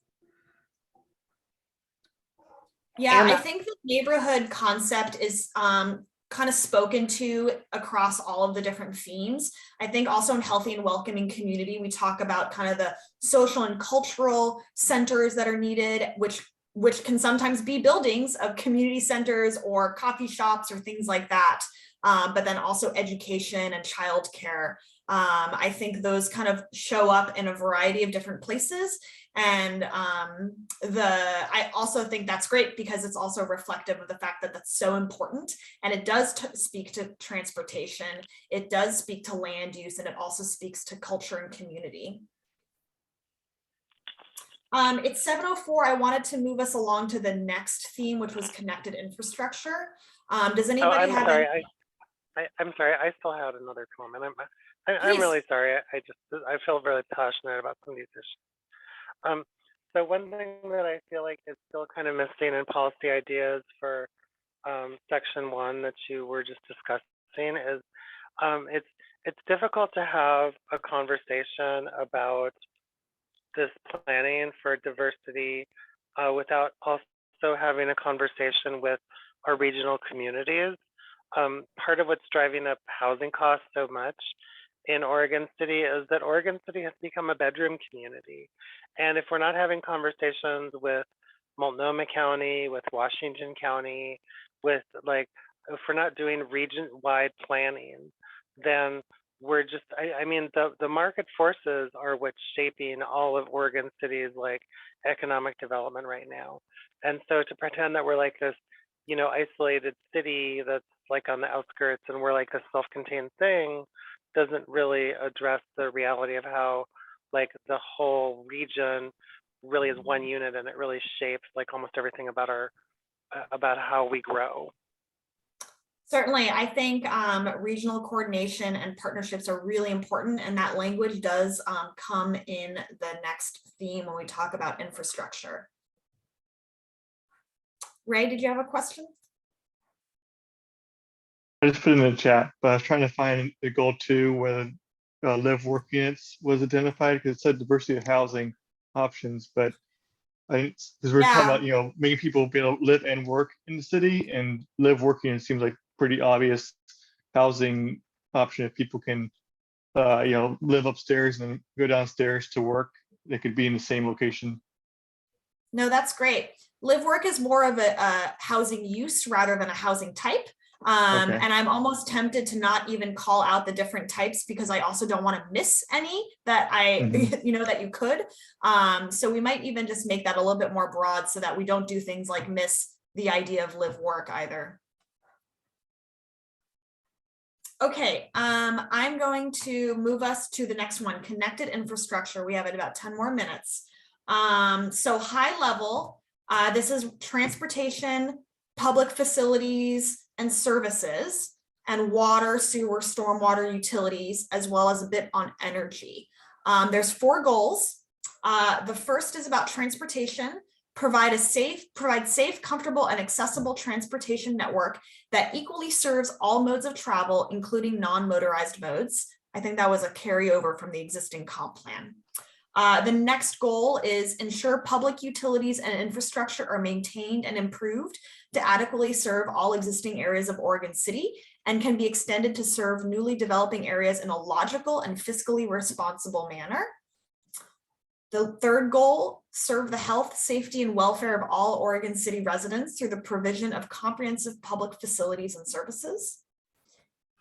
Yeah, I think the neighborhood concept is kind of spoken to across all of the different themes. I think also in healthy and welcoming community, we talk about kind of the social and cultural centers that are needed, which can sometimes be buildings of community centers or coffee shops or things like that. But then also education and childcare. I think those kind of show up in a variety of different places. And I also think that's great because it's also reflective of the fact that that's so important. And it does speak to transportation. It does speak to land use, and it also speaks to culture and community. It's 7:04. I wanted to move us along to the next theme, which was connected infrastructure. Does anybody have? I'm sorry. I still had another comment. I'm really sorry. I feel really passionate about some of these issues. So one thing that I feel like is still kind of missing in policy ideas for section 1 that you were just discussing is it's difficult to have a conversation about this planning for diversity without also having a conversation with our regional communities. Part of what's driving up housing costs so much in Oregon City is that Oregon City has become a bedroom community. And if we're not having conversations with Multnomah County, with Washington County, if we're not doing region-wide planning, then we're just, the market forces are what's shaping all of Oregon City's economic development right now. And so to pretend that we're like this, isolated city that's on the outskirts and we're like a self-contained thing doesn't really address the reality of how the whole region really is one unit, and it really shapes almost everything about how we grow. Certainly, I think regional coordination and partnerships are really important, and that language does come in the next theme when we talk about infrastructure. Ray, did you have a question? I just put it in the chat, but I was trying to find the goal 2 where live work units was identified, because it said diversity of housing options, but because we're talking about making people be able to live and work in the city, and live work units seems like pretty obvious housing option. If people can live upstairs and go downstairs to work, they could be in the same location. No, that's great. Live work is more of a housing use rather than a housing type. Okay. And I'm almost tempted to not even call out the different types, because I also don't want to miss any that that you could. So we might even just make that a little bit more broad so that we don't do things like miss the idea of live work either. Okay, I'm going to move us to the next one, connected infrastructure. We have it about 10 more minutes. So high level, this is transportation, public facilities and services, and water, sewer, stormwater utilities, as well as a bit on energy. There's 4 goals. The first is about transportation. Provide safe, comfortable, and accessible transportation network that equally serves all modes of travel, including non-motorized modes. I think that was a carryover from the existing comp plan. The next goal is ensure public utilities and infrastructure are maintained and improved to adequately serve all existing areas of Oregon City, and can be extended to serve newly developing areas in a logical and fiscally responsible manner. The third goal, serve the health, safety, and welfare of all Oregon City residents through the provision of comprehensive public facilities and services.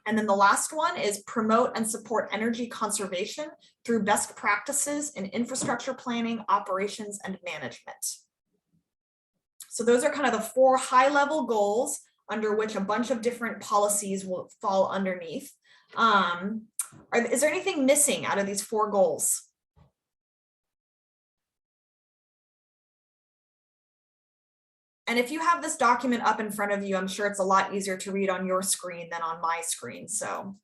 And then the last one is promote and support energy conservation through best practices in infrastructure planning, operations, and management. So those are kind of the 4 high-level goals under which a bunch of different policies will fall underneath. Is there anything missing out of these 4 goals? And if you have this document up in front of you, I'm sure it's a lot easier to read on your screen than on my screen. So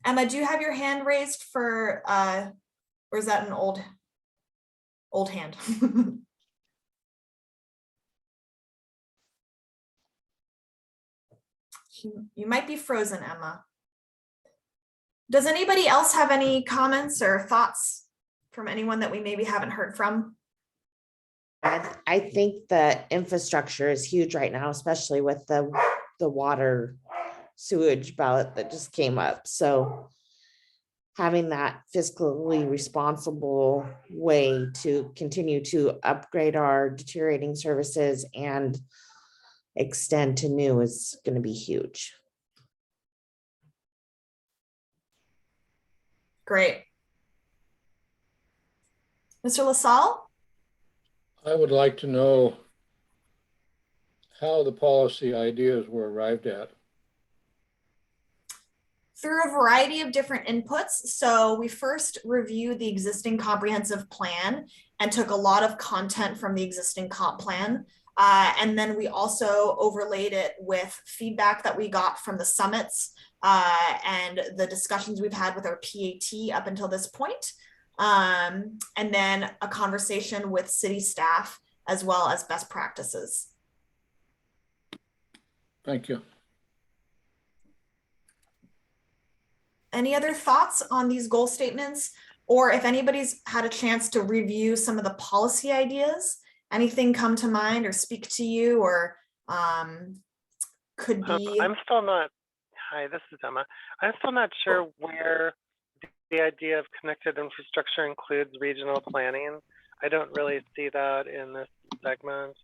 Emma, do you have your hand raised for, or is that an old hand? You might be frozen, Emma. Does anybody else have any comments or thoughts from anyone that we maybe haven't heard from? I think the infrastructure is huge right now, especially with the water sewage ballot that just came up. So having that fiscally responsible way to continue to upgrade our deteriorating services and extend to new is going to be huge. Great. Mr. LaSalle? I would like to know how the policy ideas were arrived at. Through a variety of different inputs. So we first reviewed the existing comprehensive plan and took a lot of content from the existing comp plan. And then we also overlaid it with feedback that we got from the summits and the discussions we've had with our PAT up until this point. And then a conversation with city staff as well as best practices. Thank you. Any other thoughts on these goal statements? Or if anybody's had a chance to review some of the policy ideas, anything come to mind or speak to you or could be? I'm still not, hi, this is Emma. I'm still not sure where the idea of connected infrastructure includes regional planning. I don't really see that in this segment.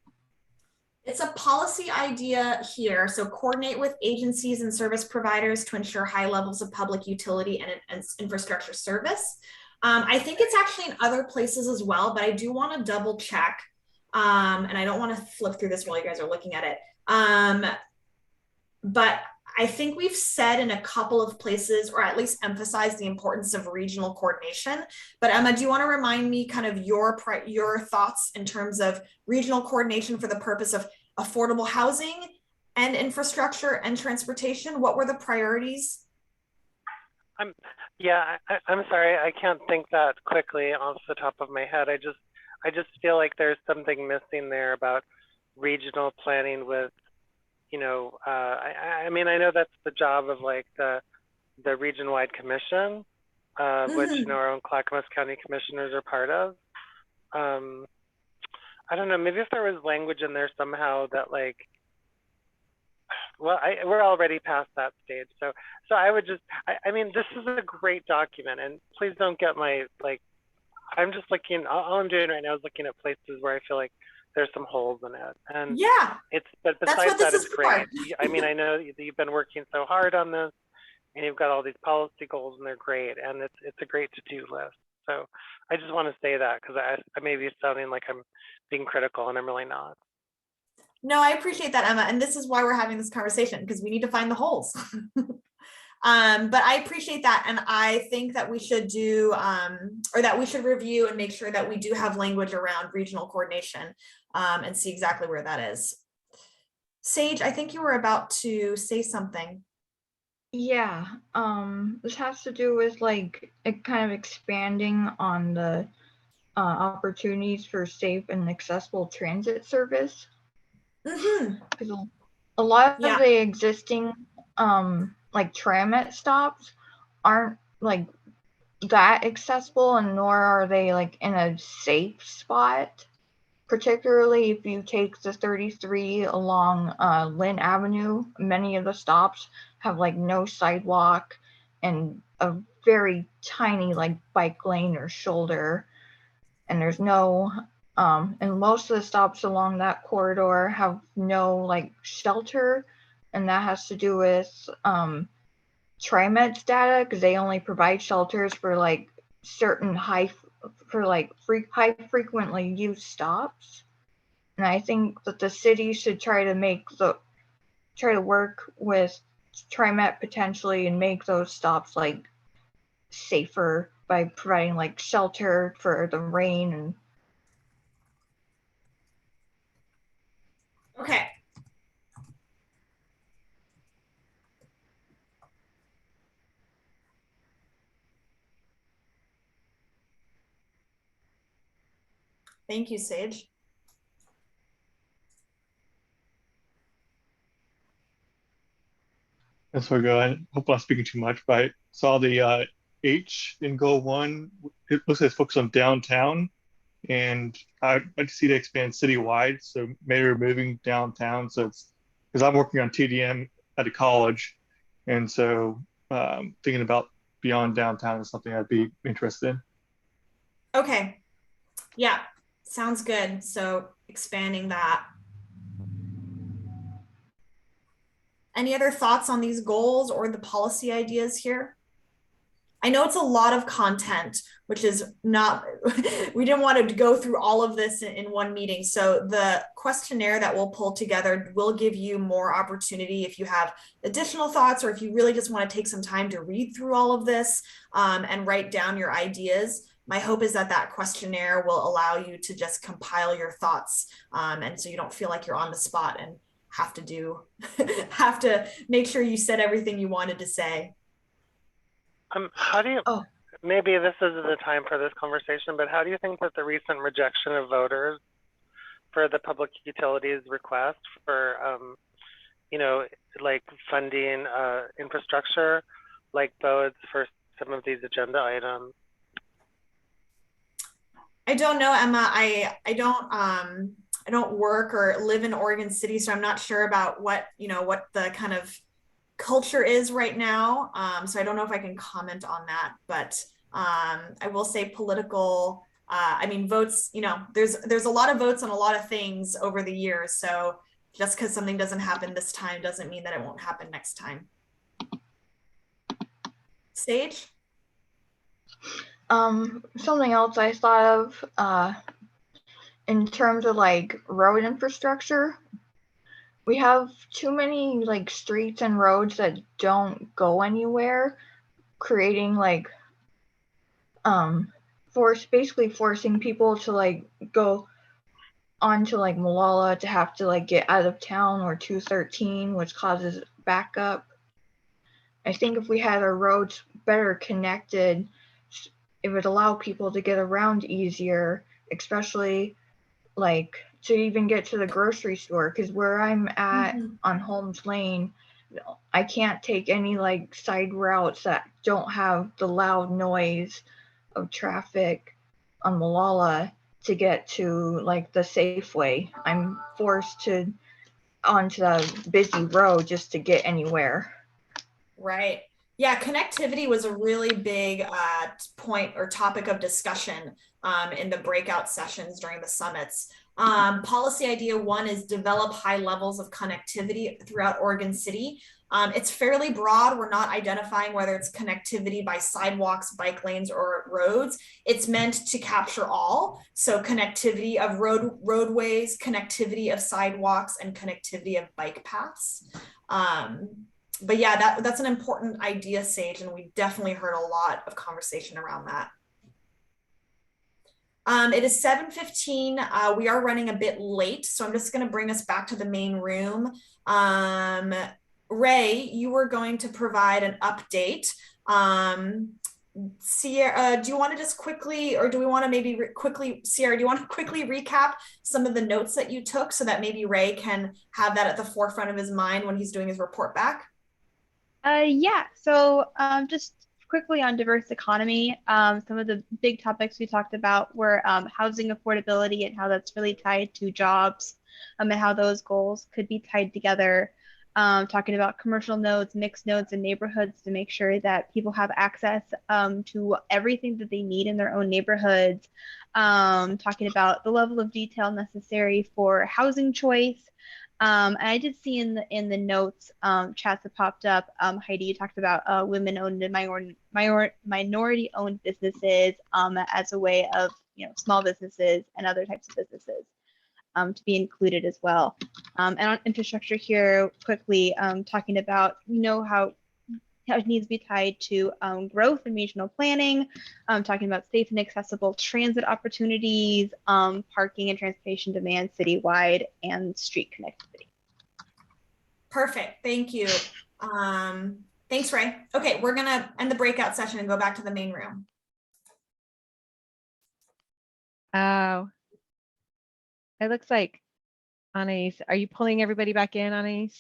It's a policy idea here. So coordinate with agencies and service providers to ensure high levels of public utility and infrastructure service. I think it's actually in other places as well, but I do want to double check. And I don't want to flip through this while you guys are looking at it. But I think we've said in a couple of places, or at least emphasized the importance of regional coordination. But Emma, do you want to remind me kind of your thoughts in terms of regional coordination for the purpose of affordable housing and infrastructure and transportation? What were the priorities? I'm sorry, I can't think that quickly off the top of my head. I just feel like there's something missing there about regional planning with, you know, I mean, I know that's the job of like the region-wide commission, which, you know, our own Clackamas County commissioners are part of. I don't know, maybe if there was language in there somehow that like, well, we're already past that stage. So I would just, I mean, this is a great document, and please don't get my, like, I'm just looking, all I'm doing right now is looking at places where I feel like there's some holes in it. And yeah, but besides that, it's great. I mean, I know that you've been working so hard on this, and you've got all these policy goals, and they're great, and it's a great to-do list. So I just want to say that because I may be sounding like I'm being critical, and I'm really not. No, I appreciate that, Emma. And this is why we're having this conversation, because we need to find the holes. But I appreciate that. And I think that we should do, or that we should review and make sure that we do have language around regional coordination and see exactly where that is. Sage, I think you were about to say something. Yeah, this has to do with like it kind of expanding on the opportunities for safe and accessible transit service. Because a lot of the existing like tramette stops aren't like that accessible, and nor are they like in a safe spot. Particularly if you take the 33 along Lynn Avenue, many of the stops have like no sidewalk and a very tiny like bike lane or shoulder, and there's no and most of the stops along that corridor have no like shelter, and that has to do with TriMet's data, because they only provide shelters for like certain high frequently used stops. And I think that the city should try to work with TriMet potentially and make those stops like safer by providing like shelter for the rain. And okay. Thank you, Sage. That's where I go. I hope I'm not speaking too much, but I saw the H in goal 1. It looks like it's focused on downtown, and I'd like to see it expand citywide. So maybe removing downtown. So it's because I'm working on TDM at a college, and so thinking about beyond downtown is something I'd be interested in. Okay. Yeah, sounds good. So expanding that. Any other thoughts on these goals or the policy ideas here? I know it's a lot of content, which is not, we didn't want to go through all of this in one meeting. So the questionnaire that we'll pull together will give you more opportunity if you have additional thoughts, or if you really just want to take some time to read through all of this and write down your ideas. My hope is that that questionnaire will allow you to just compile your thoughts, and so you don't feel like you're on the spot and have to make sure you said everything you wanted to say. How do you, maybe this isn't the time for this conversation, but how do you think that the recent rejection of voters for the public utilities request for, you know, like funding infrastructure, like bodes for some of these agenda items? I don't know, Emma. I don't work or live in Oregon City, so I'm not sure about what the kind of culture is right now. So I don't know if I can comment on that, but I will say political, I mean, votes, there's a lot of votes on a lot of things over the years. So just because something doesn't happen this time doesn't mean that it won't happen next time. Sage? Something else I thought of in terms of like road infrastructure, we have too many like streets and roads that don't go anywhere, creating like basically forcing people to like go onto like Malala to have to like get out of town, or 213, which causes backup. I think if we had our roads better connected, it would allow people to get around easier, especially like to even get to the grocery store. Because where I'm at on Holmes Lane, I can't take any like side routes that don't have the loud noise of traffic on Malala to get to like the Safeway. I'm forced to onto the busy road just to get anywhere. Right. Yeah, connectivity was a really big point or topic of discussion in the breakout sessions during the summits. Policy idea 1 is develop high levels of connectivity throughout Oregon City. It's fairly broad. We're not identifying whether it's connectivity by sidewalks, bike lanes, or roads. It's meant to capture all. So connectivity of roadways, connectivity of sidewalks, and connectivity of bike paths. But yeah, that's an important idea, Sage, and we definitely heard a lot of conversation around that. It is 7:15. We are running a bit late, so I'm just going to bring us back to the main room. Ray, you were going to provide an update. Sierra, do you want to just quickly, or do we want to maybe Sierra, do you want to quickly recap some of the notes that you took so that maybe Ray can have that at the forefront of his mind when he's doing his report back? Yeah, so just quickly on diverse economy, some of the big topics we talked about were housing affordability and how that's really tied to jobs, and how those goals could be tied together. Talking about commercial nodes, mixed nodes, and neighborhoods to make sure that people have access to everything that they need in their own neighborhoods. Talking about the level of detail necessary for housing choice. And I did see in the notes chats that popped up, Heidi, you talked about women-owned and minority-owned businesses as a way of small businesses and other types of businesses to be included as well. And on infrastructure here, quickly talking about how it needs to be tied to growth and regional planning, talking about safe and accessible transit opportunities, parking and transportation demand citywide, and street connectivity. Perfect, thank you. Thanks, Ray. Okay, we're gonna end the breakout session and go back to the main room. Oh, it looks like Anais, are you pulling everybody back in, Anais?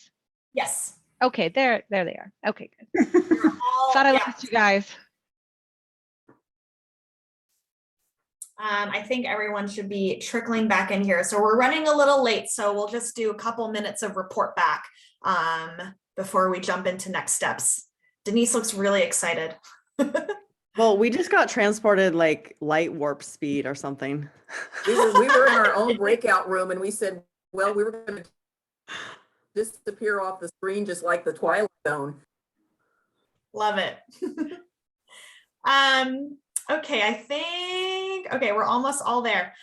Yes. Okay, there they are. Okay, good. Thought I lost you guys. I think everyone should be trickling back in here. So we're running a little late, so we'll just do a couple minutes of report back before we jump into next steps. Denise looks really excited. Well, we just got transported like light warp speed or something. We were in our own breakout room, and we said, well, we were going to disappear off the screen just like the Twilight Zone. Love it. Okay, I think, okay, we're almost all there.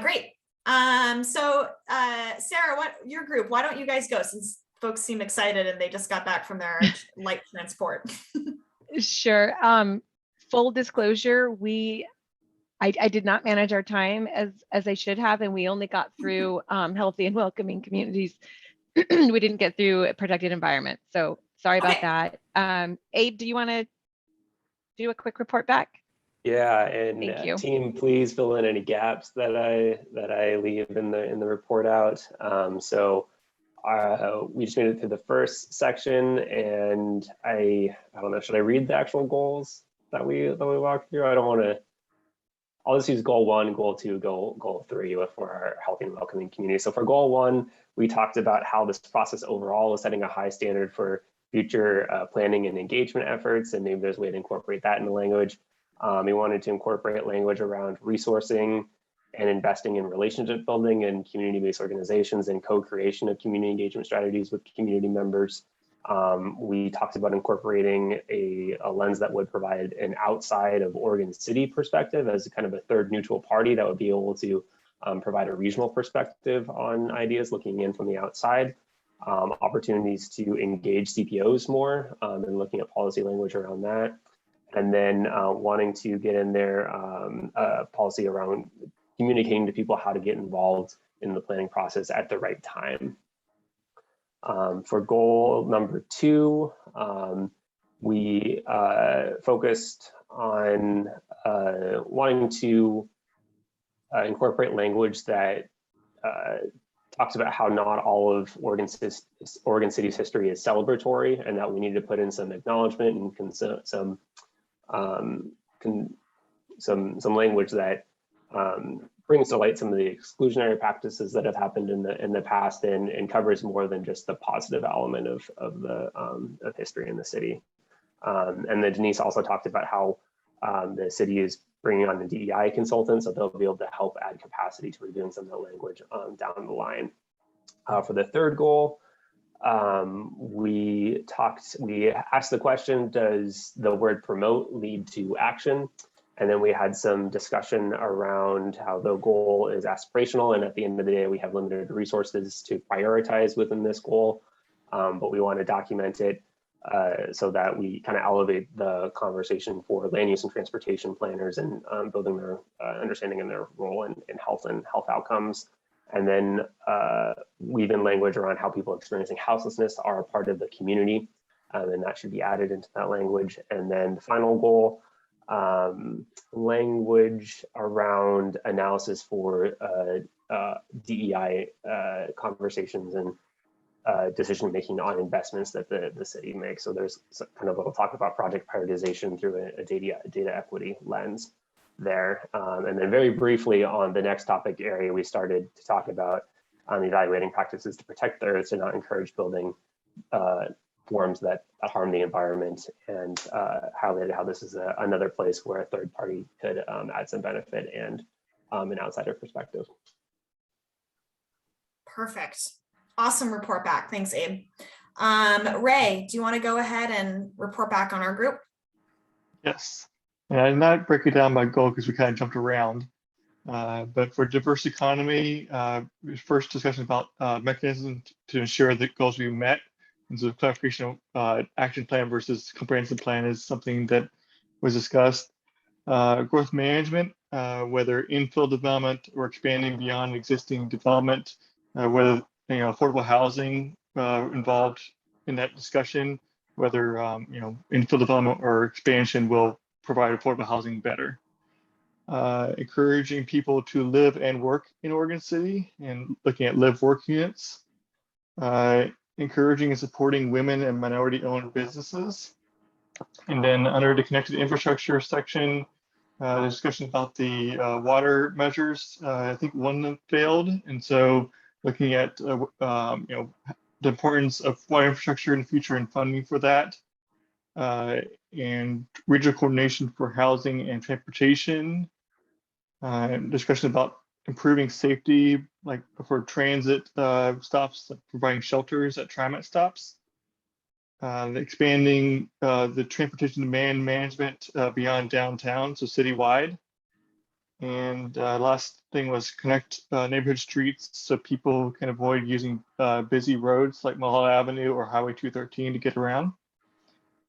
Great. So Sarah, what your group, why don't you guys go, since folks seem excited and they just got back from their light transport? Sure. Full disclosure, I did not manage our time as I should have, and we only got through healthy and welcoming communities. We didn't get through a protected environment. So sorry about Okay. that. Abe, do you want to do a quick report back? Yeah, Thank and you. team, please fill in any gaps that I leave in the report out. So we just made it through the first section, and I don't know, should I read the actual goals that we walked through? I don't want to. I'll just use goal 1, goal 2, goal 3 for our healthy and welcoming community. So for goal 1, we talked about how this process overall is setting a high standard for future planning and engagement efforts, and maybe there's a way to incorporate that in the language. We wanted to incorporate language around resourcing and investing in relationship building and community-based organizations and co-creation of community engagement strategies with community members. We talked about incorporating a lens that would provide an outside of Oregon City perspective as kind of a third neutral party that would be able to provide a regional perspective on ideas looking in from the outside. Opportunities to engage CPOs more and looking at policy language around that. And then wanting to get in there policy around communicating to people how to get involved in the planning process at the right time. For goal number 2, we focused on wanting to incorporate language that talks about how not all of Oregon City's history is celebratory, and that we need to put in some acknowledgement and some language that brings to light some of the exclusionary practices that have happened in the past and covers more than just the positive element of history in the city. And then Denise also talked about how the city is bringing on a DEI consultant, so they'll be able to help add capacity to reviewing some of the language down the line. For the third goal, we asked the question, does the word promote lead to action? And then we had some discussion around how the goal is aspirational, and at the end of the day, we have limited resources to prioritize within this goal, but we want to document it so that we kind of elevate the conversation for land use and transportation planners and building their understanding and their role in health and health outcomes. And then weave in language around how people experiencing houselessness are a part of the community, and that should be added into that language. And then the final goal, language around analysis for DEI conversations and decision-making on investments that the city makes. So there's kind of a little talk about project prioritization through a data equity lens there. And then very briefly on the next topic area, we started to talk about evaluating practices to protect the earth, to not encourage building forms that harm the environment, and highlighted how this is another place where a third party could add some benefit and an outsider perspective. Perfect. Awesome report back. Thanks, Abe. Ray, do you want to go ahead and report back on our group? Yes. And I did not break it down by goal because we kind of jumped around. But for diverse economy, first discussion about mechanisms to ensure that goals will be met. And so clarification of action plan versus comprehensive plan is something that was discussed. Growth management, whether infill development or expanding beyond existing development, whether affordable housing involved in that discussion, whether infill development or expansion will provide affordable housing better. Encouraging people to live and work in Oregon City and looking at live-work units. Encouraging and supporting women and minority-owned businesses. And then under the connected infrastructure section, discussion about the water measures. I think one of them failed, and so looking at the importance of water infrastructure in the future and funding for that, and regional coordination for housing and transportation. Discussion about improving safety, like for transit stops, like providing shelters at TriMet stops. expanding the transportation demand management beyond downtown, so citywide. And last thing was connect neighborhood streets so people can avoid using busy roads like Mulholland Avenue or Highway 213 to get around.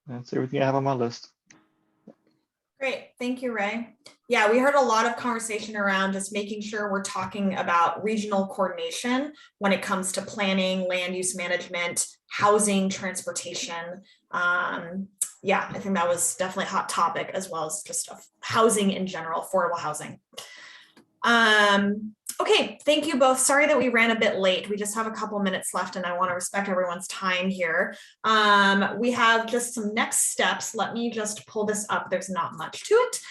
That's everything I have on my list. Great, thank you, Ray. Yeah, we heard a lot of conversation around just making sure we're talking about regional coordination when it comes to planning, land use management, housing, transportation. Yeah, I think that was definitely a hot topic, as well as just housing in general, affordable housing. Okay, thank you both. Sorry that we ran a bit late. We just have a couple minutes left and I want to respect everyone's time here. We have just some next steps. Let me just pull this up. There's not much to it.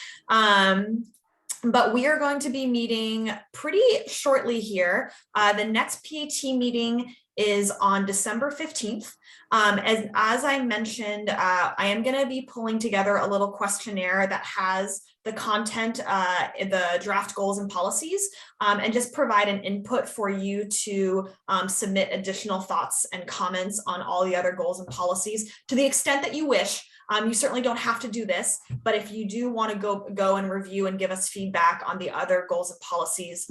But we are going to be meeting pretty shortly here. The next PAT meeting is on December 15th. As I mentioned, I am going to be pulling together a little questionnaire that has the content, the draft goals and policies, and just provide an input for you to submit additional thoughts and comments on all the other goals and policies to the extent that you wish. You certainly don't have to do this, but if you do want to go and review and give us feedback on the other goals and policies,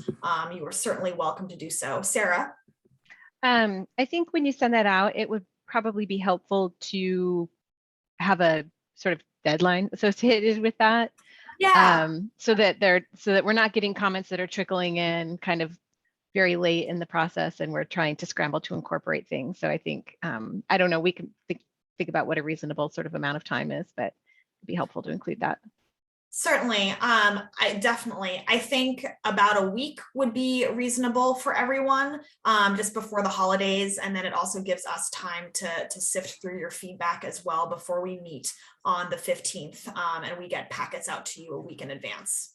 you are certainly welcome to do so. Sarah? I think when you send that out, it would probably be helpful to have a sort of deadline associated with that. Yeah. So that we're not getting comments that are trickling in kind of very late in the process and we're trying to scramble to incorporate things. So I think, I don't know, we can think about what a reasonable sort of amount of time is, but it'd be helpful to include that. Certainly. I think about a week would be reasonable for everyone, just before the holidays. And then it also gives us time to sift through your feedback as well before we meet on the 15th, and we get packets out to you a week in advance.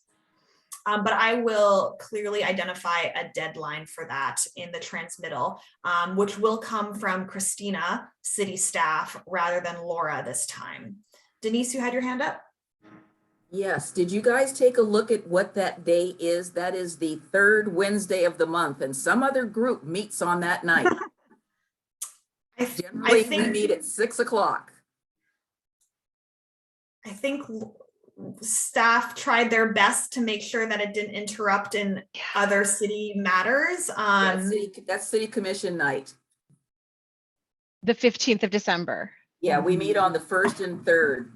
But I will clearly identify a deadline for that in the transmittal, which will come from Christina, city staff, rather than Laura this time. Denise, you had your hand up? Yes, did you guys take a look at what that day is? That is the third Wednesday of the month, and some other group meets on that night. Generally, we meet at 6 o'clock. I think staff tried their best to make sure that it didn't interrupt in other city matters. That's city commission night. The 15th of December. Yeah, we meet on the 1st and 3rd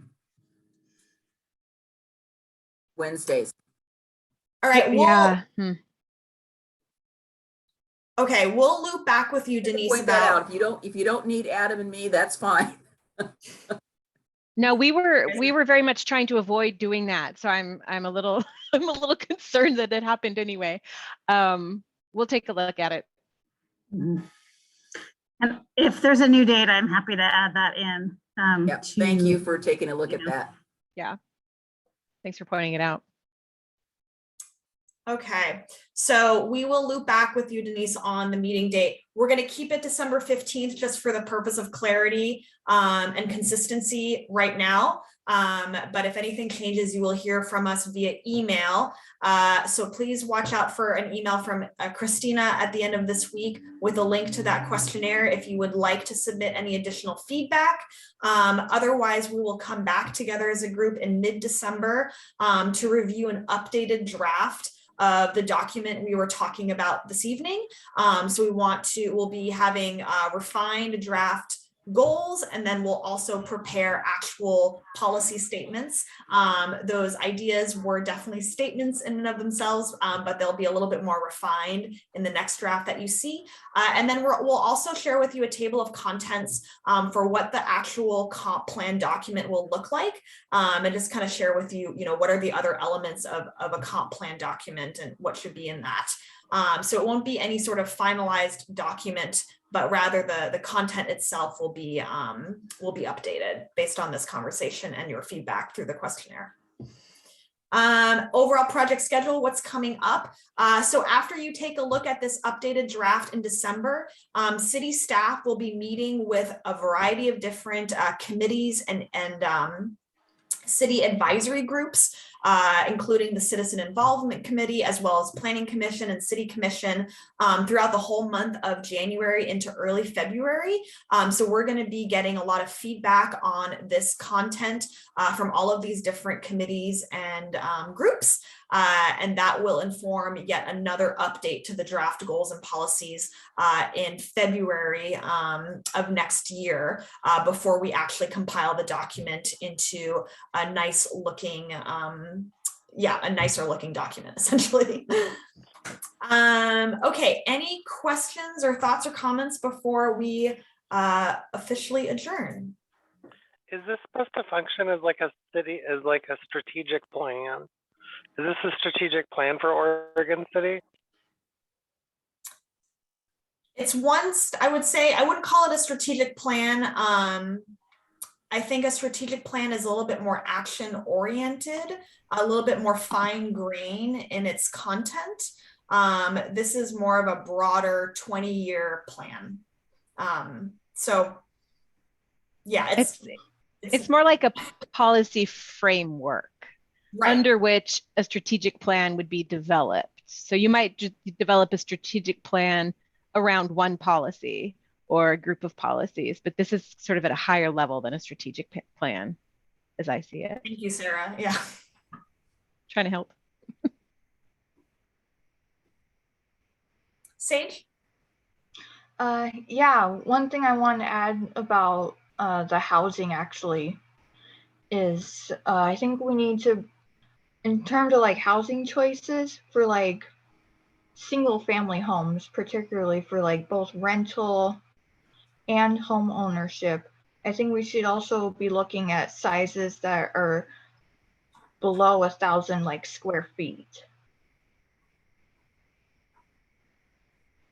Wednesdays. All right. Yeah. Okay, we'll loop back with you, Denise. Point that out. If you don't need Adam and me, that's fine. No, we were very much trying to avoid doing that. So I'm a little concerned that it happened anyway. We'll take a look at it. And if there's a new date, I'm happy to add that in. Thank you for taking a look at that. Yeah. Thanks for pointing it out. Okay, so we will loop back with you, Denise, on the meeting date. We're going to keep it December 15th just for the purpose of clarity and consistency right now. But if anything changes, you will hear from us via email. So please watch out for an email from Christina at the end of this week with a link to that questionnaire if you would like to submit any additional feedback. Otherwise, we will come back together as a group in mid-December to review an updated draft of the document we were talking about this evening. So we'll be having refined draft goals, and then we'll also prepare actual policy statements. Those ideas were definitely statements in and of themselves, but they'll be a little bit more refined in the next draft that you see. And then we'll also share with you a table of contents for what the actual comp plan document will look like, and just kind of share with you, what are the other elements of a comp plan document and what should be in that. So it won't be any sort of finalized document, but rather the content itself will be updated based on this conversation and your feedback through the questionnaire. Overall project schedule, what's coming up. So after you take a look at this updated draft in December, city staff will be meeting with a variety of different committees and city advisory groups including the Citizen Involvement Committee, as well as Planning Commission and City Commission throughout the whole month of January into early February. So we're going to be getting a lot of feedback on this content from all of these different committees and groups. And that will inform yet another update to the draft goals and policies in February of next year before we actually compile the document into a nice looking, a nicer looking document essentially. Okay, any questions or thoughts or comments before we officially adjourn? Is this supposed to function as like a city, as like a strategic plan? Is this a strategic plan for Oregon City? It's one, I would say, I wouldn't call it a strategic plan. I think a strategic plan is a little bit more action oriented, a little bit more fine grain in its content. This is more of a broader 20-year plan. So yeah, it's more like a policy framework. Right. Under which a strategic plan would be developed. So you might just develop a strategic plan around one policy or a group of policies, but this is sort of at a higher level than a strategic plan, as I see it. Thank you, Sarah. Yeah. Trying to help. Sage? Yeah, one thing I want to add about the housing actually is I think we need to, in terms of like housing choices for like single family homes, particularly for like both rental and home ownership, I think we should also be looking at sizes that are below 1,000 like square feet.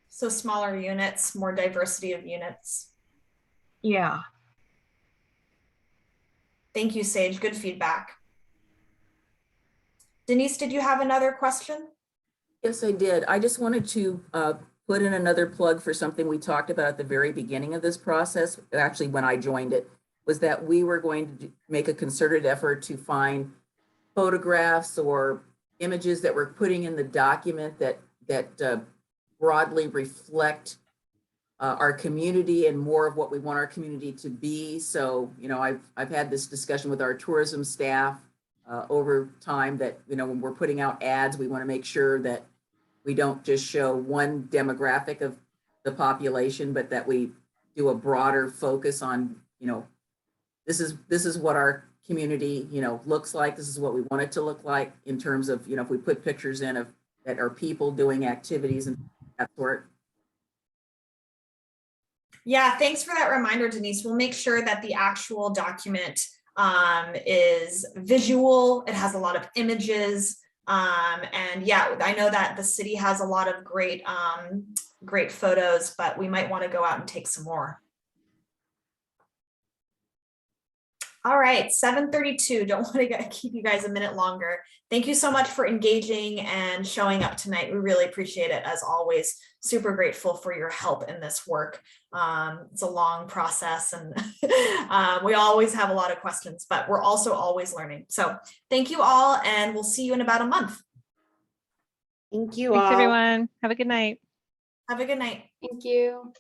So smaller units, more diversity of units. Yeah. Thank you, Sage. Good feedback. Denise, did you have another question? Yes, I did. I just wanted to put in another plug for something we talked about at the very beginning of this process. Actually, when I joined it, was that we were going to make a concerted effort to find photographs or images that we're putting in the document that broadly reflect our community and more of what we want our community to be. So, you know, I've had this discussion with our tourism staff over time that, you know, when we're putting out ads, we want to make sure that we don't just show one demographic of the population, but that we do a broader focus on, you know, this is what our community, you know, looks like. This is what we want it to look like in terms of, you know, if we put pictures in of that are people doing activities and that sort. Yeah, thanks for that reminder, Denise. We'll make sure that the actual document is visual. It has a lot of images. And yeah, I know that the city has a lot of great, great photos, but we might want to go out and take some more. All right, 7:32. Don't want to keep you guys a minute longer. Thank you so much for engaging and showing up tonight. We really appreciate it as always. Super grateful for your help in this work. It's a long process and we always have a lot of questions, but we're also always learning. So thank you all, and we'll see you in about a month. Thank you Thanks, all. everyone. Have a good night. Have a good night. Thank you.